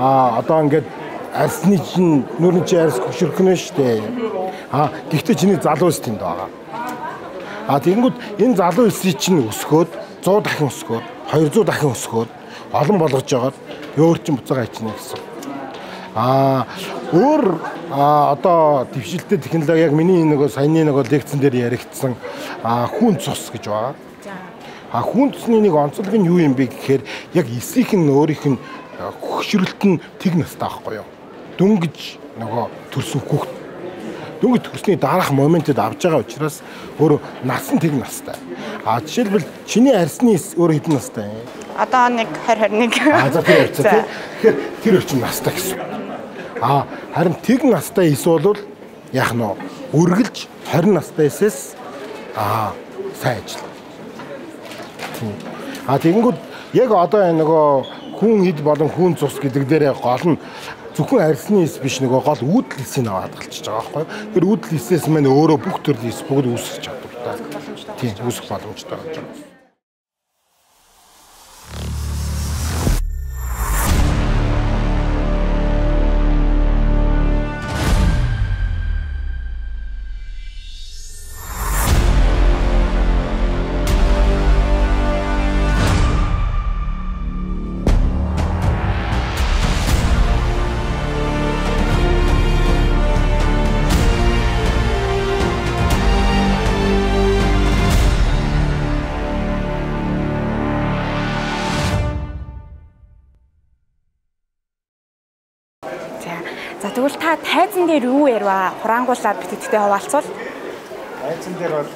одоо ингээд арьсны чинь нүрийн чинь арьс хөшөрхнө шүү дээ. Гэхдээ чиний залуу эс тэнд байгаа. Тэгэнгүүт энэ залуу эсийг чинь өсгөөд 100 дахин өсгөөд 200 дахин өсгөөд олон болгож жагаад өөр чинь буцаага ичнэ гэсэн. Өөр одоо дэвшилтэй технологи яг миний нөгөө саяны нөгөө лекцэн дээр яригдсан хүн цус гэж байгаа. Хүн цусны нэг онцлог нь юу юм бэ гэхээр яг эсийнх нь өөрийнх нь хөгшрөлт нь тэг настай байхгүй юу? Дөнгөж нөгөө төрсөн хүүхд. Дөнгөж төрсний дараах моментэд авж байгаа учраас өөрөө нас нь тэг настай. Жишээлбэл чиний арьсны эс өөрөө хэдэн настай юм? Одоо нэг 20 21. За тэр хэвчээ. Тэгэхээр тэр өчн настай гэсэн. Харин тэг настай эс бол яах нь үргэлж 20 настай эсээс сайн ажил. Тэгэнгүүт яг одоо нөгөө хүн ид болон хүн цус гэдэг дээрээ гол нь зөвхөн арьсны эс биш нөгөө гол үүдэл эсийг аваад галчиж байгаа байхгүй. Тэр үүдэл эсээс мань өөрөө бүх төрлийн эс бүгд үүсгэж чадвартай. Тийм үүсэх боломжтой гэж байна. Тэгвэл та тайзан дээр юу ярива? Хураангуулаад битэдтэй хуваалцвал. Тайзан дээр бол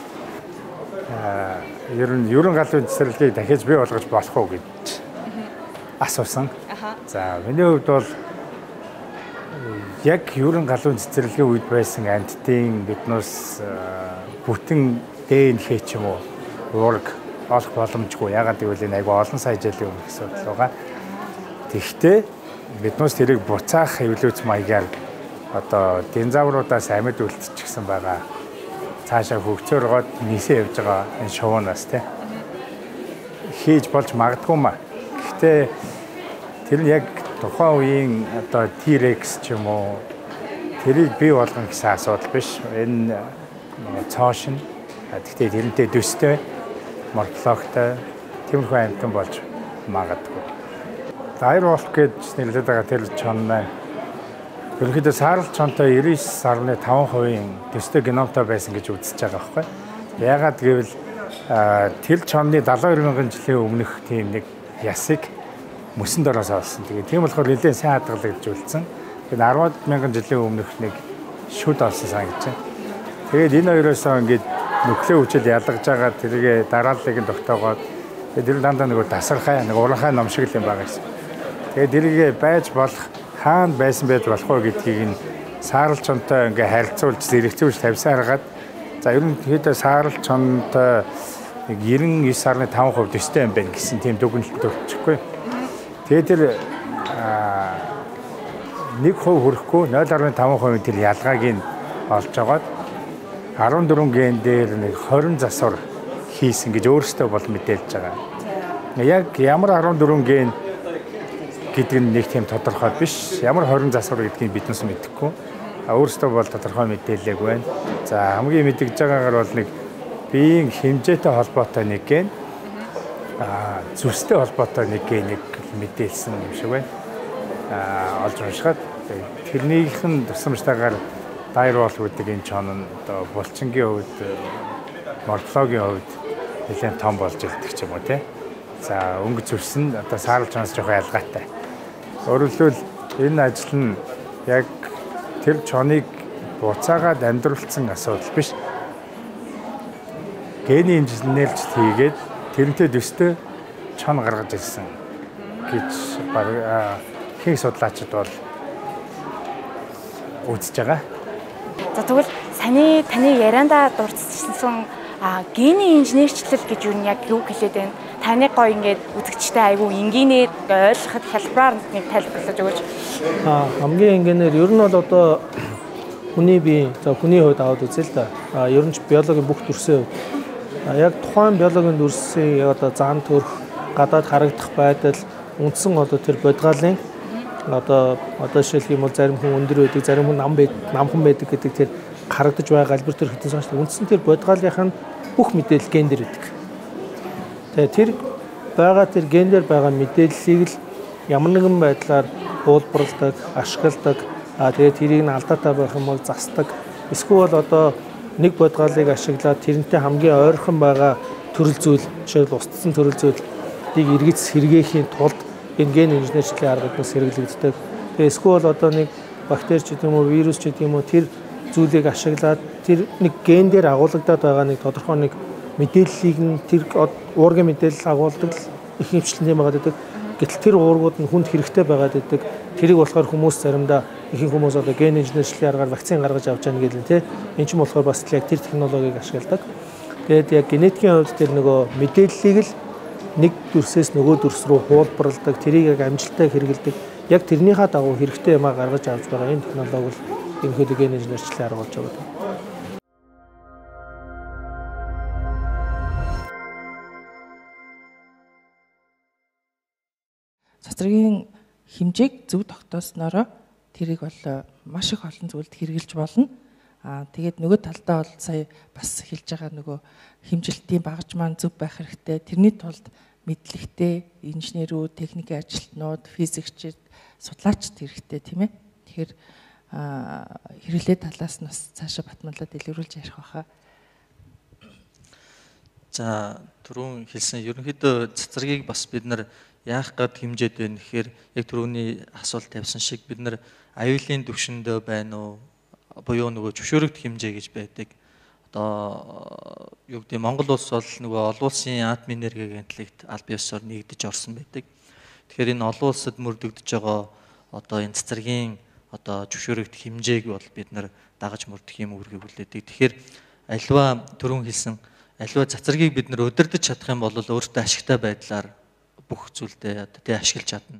ерөн галын цэцэрлэгийг дахиж бий болгож болох уу гэж асуусан. За миний хувьд бол яг ерөн галын цэцэрлэгийн үед байсан амьтдын биднээс бүтэн ДНХ ч юм уу уураг олох боломжгүй. Ягаад гэвэл энэ айгүй олон сая жилийн өмнөх асуудал байгаа. Тэгэхдээ биднээс тэрийг буцаах эвлүүц маягаар одоо динозавруудаас амьд үлдчихсэн байгаа. Цаашаа хөгцөөр гоод нисээ явж байгаа энэ шувуунаас тий хийж болж магадгүй маа. Гэхдээ тэр нь яг тухайн үеийн одоо T-Rex ч юм уу тэрийг бий болгох гэсэн асуудал биш. Энэ цоошин гэхдээ тэрнтэй төстэй морфологтой тиймэрхүү амьтан болж магадгүй. Airwolf гэж нэрлэдэг байгаа тэр чон маань ерөнхийдөө саарл чонтой 99.5% төстэй геномтой байсан гэж үзэж байгаа байхгүй. Яагаад гэвэл тэр чонны 72,000 жилийн өмнөх тийм нэг ясыг мөсөнд ороос олсон. Тэгээд тийм болохоор нэлээд сайн хадгалагдж үлдсэн. Тэгээд 10,000 жилийн өмнөх нэг шүд олсон санагдаж байна. Тэгээд энэ хоёроосоо ингээд нөхлөө хүчил ялгаж байгаа тэргээ дарааллыг нь тогтоогоод тэгээд тэр дандаа нэг тасархай нэг уранхай ном шиг л юм байгаа гэсэн. Тэгээд тэргээ байж болох хаана байсан байж болох вэ гэдгийг нь саарл чонтой ингээ харилцуулж зэрэгцүүлж тавьсан харгаад за ерөнхийдөө саарл чонтой нэг 99.5% төстэй юм байна гэсэн тийм дүгнэлт өгчихгүй. Тэгээд тэр 1% хүрэхгүй 0.5% тэр ялгааг нь олж агаад 14 ген дээр нэг 20 засвар хийсэн гэж өөрөөсөө бол мэдээлж байгаа. Яг ямар 14 ген гэдэг нь нэг тийм тодорхой биш. Ямар 20 засвар гэдгийг биднээс мэдэхгүй. Өөрөөсөө бол тодорхой мэдээлэл байна. За хамгийн мэдгэж байгаагаар бол нэг биеийн хэмжээтэй холбоотой нэг ген, зүстэй холбоотой нэг генийг мэдээлсэн юм шиг байна. Олж уншихад тэрнийхэн тусламжтайгаар дайрвол гэдэг энэ чон нь одоо булчингийн хувьд, морфологийн хувьд нэлээд том болж ирдэг ч юм уу тий. За өнгө зүс нь одоо саарл чонс жоохон ялгаатай. Өөрөөр хэлбэл энэ ажил нь яг тэр чоныг буцаагаад амьдруулсан асуудал биш. Гений инженерлж хийгээд тэрнтэй төстэй чон гаргаж ирсэн гэж их судлаачид бол үзэж байгаа. За тэгвэл таны яриандаа дурдсан гений инженерчлэл гэж юу яг юу хэлээд байна? Таны гоё ингээд үзэгчтэй айгүй энгийнээр ойлгоход хэлбэраар нэг тайлбарлаж өгөөч. Хамгийн энгийнээр ер нь бол одоо хүний бие, за хүний хувьд аваад үзээ л да. Ер нь ч биологийн бүх төрсөн хувьд яг тухайн биологийн төрсийн одоо зан төрх, гадаад харагдах байдал, үндсэн одоо тэр бодгалын одоо жишээлх юм бол зарим хүн өндөр байдаг, зарим хүн намхан байдаг гэдэг тэр харагдаж байгаа альбер төр хэдэн сонш үндсэн тэр бодгалынх нь бүх мэдээлэл ген дээр байдаг. Тэгээ тэр байгаа тэр ген дээр байгаа мэдээллийг л ямар нэгэн байдлаар уулбарладаг, ашигладаг, тэгээ тэрийг нь алдаатай байх юм бол засдаг. Эсвэл одоо нэг бодгалыг ашиглаад тэрнтэй хамгийн ойрхон байгаа төрөл зүйл, жишээл устдсан төрөл зүйлийг эргэж сэргээхийн тулд энэ ген инженерчлэлийн аргуудаас хэрэглэгддэг. Тэгээ эсвэл одоо нэг бактери ч гэдэг юм уу, вирус ч гэдэг юм уу тэр зүйлийг ашиглаад тэр нэг ген дээр агуулгадаад байгаа нэг тодорхой нэг мэдээллийг нь тэр уургийн мэдээлэл агуулдаг их хэмжлэнтэй байгаад байдаг. Гэтэл тэр уургууд нь хүнд хэрэгтэй байгаад байдаг. Тэрийг болохоор хүмүүс заримдаа ихэнх хүмүүс одоо ген инженерчлэлийн аргаар вакцин гаргаж авч байгаа гэдэг нь энэ ч болохоор бас яг тэр технологиг ашигладаг. Тэгээд яг генетикийн хувьд тэр нөгөө мэдээллийг л нэг дүрсээс нөгөө дүрс рүү хуулбарладаг, тэрийг яг амжилттай хэрэгэлдэг. Яг тэрнийхээ дагуу хэрэгтэй юмаа гаргаж авч байгаа энэ технологи бол ерөнхийдөө ген инженерчлэлээр аргуулж байгаа. Цацрагийн хэмжээг зөв тогтоосноор тэрийг бол маш их олон зүйлд хэрэгжилж болно. Тэгээд нөгөө талдаа бол сая бас хэлж байгаа нөгөө хэмжилтийн багаж маань зөв байх хэрэгтэй. Тэрний тулд мэдлэгтэй инженерүүд, техникийн ажилтнууд, физикчид, судлаачид хэрэгтэй тийм ээ. Тэгэхээр хэрэглээ талаас нь бас цаашаа батмалаад дэлгэрүүлж ярих байхаа. За түрүүн хэлсэн ерөнхийдөө цацрагийг бас бид нар яах гээд хэмжээд байна гэхээр яг түрүүний асуулт тавьсан шиг бид нар аюулын түвшиндөө байна уу? Буюу нөгөө зөвшөөрөгдөх хэмжээ гэж байдаг. Одоо юу гэдэг Монгол улс бол нөгөө олон улсын атом энерги агентлагт аль биесээр нэгдэж орсон байдаг. Тэгэхээр энэ олон улсад мөрдөгдөж байгаа одоо энэ цацрагийн одоо зөвшөөрөгдөх хэмжээг бол бид нар дагаж мөрдөх юм үүргийг хүлээдэг. Тэгэхээр аливаа түрүүн хэлсэн аливаа цацрагийг бид нар удирдах чадах юм бол өөртөө ашигтай байдлаар бүх зүйлдээ одоо тий ашиглаж чадна.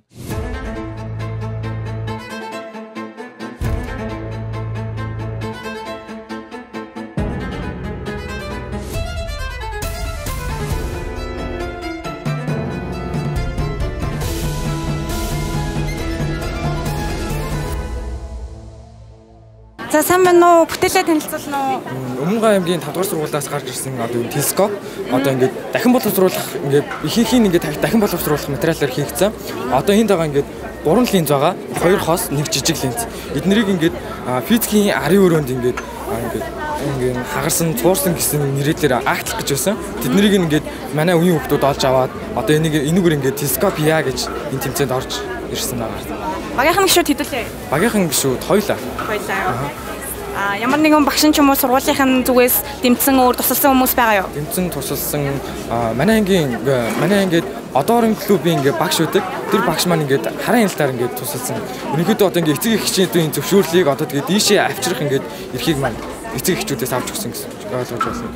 За сайн байна уу? Бүтээлээ танилцуулна уу? Өмнөгийн аймгийн 5 дугаар сургуулиас гарч ирсэн одоо энэ телескоп одоо ингээд дахин боловсруулах ингээд ихэнхийн ингээд дахин боловсруулах материалаар хийгдсэн. Одоо энд байгаа ингээд 3 линз байгаа. 2 хос, 1 жижиг линз. Эднэрийг ингээд физикийн арын өрөөнд ингээд хагарсан, цуурсан гэсэн нэрээр агтлах гэж байсан. Тэднийг ингээд манай үеийн хүмүүс олж аваад одоо энэгээр ингээд телескоп яа гэж энэ тэмцээнд орж ирсэн байгаа. Багийнхан гişүүд хэдүүлээ? Багийнхан гişүүд хоёлаа. Ямар нэгэн багш ч юм уу сургуулийнхын зүгээс дэмжсэн өөр тусалсан хүмүүс байгаа юу? Дэмжсэн тусалсан манай ингээд одоорын клубын ингээд багш үүдэг. Тэр багш маань ингээд харин хяналтаар ингээд тусалсан. Өнөөдөр одоо ингээд эцэг эхчүүдийн зөвшөөрлийг одоо тэгээд дийшээ авчрах ингээд эрхийг маань эцэг эхчүүдээс авч өгсөн гэсэн ойлгож байна.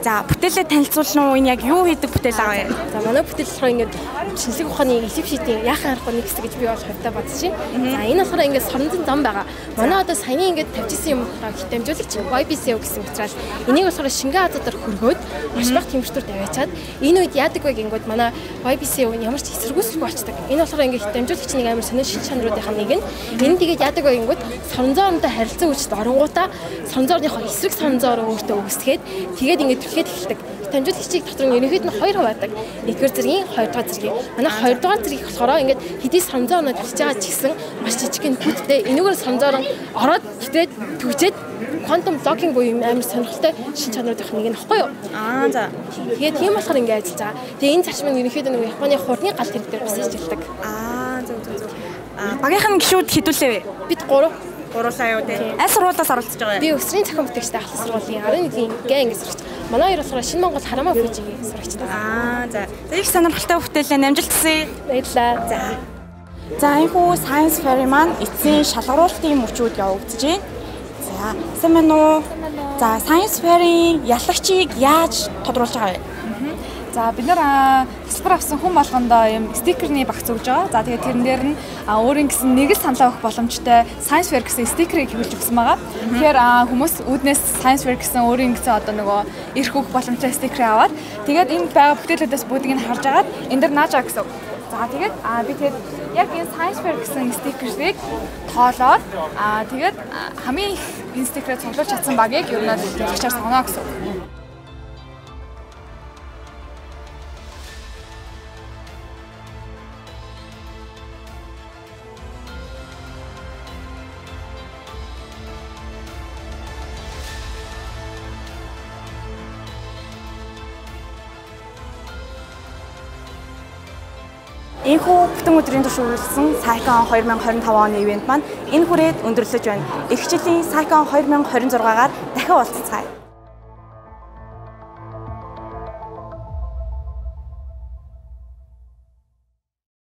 За бүтээлээ танилцуулна уу? Энэ яг юу хийдэг бүтээл байгаа вэ? За манай бүтээл болохоор ингээд шинжлэх ухааны элев шийдийн яхан аргагүй нэг хэсэг гэж би бол хувьдаа бодож байна. За энэ болохоор ингээд соронзон зам байгаа. Манай одоо саяны ингээд тавьчихсан юм хэмжүүлэгч YBCO гэсэн учраас энийг болохоор шингэн азуудаар хөргөөд маш бага температурт аваачаад энэ үед яадаг вэ гингүүд манай YBCO ямар ч эсэргүүцэлгүй очдог. Энэ болохоор ингээд дамжуулагчны амар сонир шин чанаруудынхаа нэг нь. Энэ тэгээд яадаг вэ гингүүд соронзоортой харилцан үүсэлд оронгуудаа соронзоорныхоо эсрэг соронзоороо өөртөө үүсгээд тэгээд ингээд түлхээд эхэлдэг. Дамжуулагчийг дотор нь ерөнхийд нь 2 хуваадаг. 1-р зэргийн 2-р зэргийн. Манай 2-р зэргийг болохоор ингээд хэдий соронзоорноо түлхэж байгаа ч гэсэн маш жижиг гэн бүттэй энэгээр соронзоорон ороод хитээд түгжээд quantum blocking буюу амар сонирхолтой шин чанаруудын нэг нь баггүй юу? За. Тэгээд тийм болохоор ингээд ажиллаж байгаа. Тэгээд энэ зарчмыг ерөнхийд нь Японы хурны галт хэрэг дээр бас ажилладаг. Зөв. Багийнхан гишүүд хэдүүлээ вэ? Бид 3 гуруулаа юу те. Аль сургуулиас оролцож байгаа вэ? Би өсрийн зохион бүтээгчтэй ахлах сургуулийн 11-ийн гээ ангис сурагч. Манай хоёр болохоор Шинэ Монгол Харамаа Фужигийн сурагчтай. За. Их сонирхолтой бүтээлээ намжилт хүсье. Баярлалаа. За энэ хүү Science Fair маань эцсийн шалгаруулалтын мөчүүд явагдаж байна. За, сайн байна уу? За, Science Fair-ийн ялагчийг яаж тодруулж байгаа вэ? За бид нар тасалбар авсан хүн болгондоо юм стикерний багц өгж байгаа. За тэгээд тэрэн дээр нь өөрийн гэсэн нэг л саналаа өгөх боломжтой Science Fair гэсэн стикерийг хэвлэж өгсөн байгаа. Тэгэхээр хүмүүс үүднээс Science Fair гэсэн өөрийн гэсэн одоо нөгөө эрх өгөх боломжтой стикер аваад тэгээд энэ байгаа бүтээлүүдээс бүгдийг нь харж агаад энэ дээр нааж байгаа гэсэн. За тэгээд би тэгээд яг энэ Science Fair гэсэн стикерийг тоолоод тэгээд хамгийн их энэ стикерээ цуглуулж чадсан багийг ер нь ягчаар сонгоно гэсэн. Энэхүү бүтэн өдрийн турш үргэлжлсэн Сайкон 2025 оны ивент маань энэ хүрээд өндөрлөж байна. Эх жилийн Сайкон 2026-гаар дахин уулзцгаая.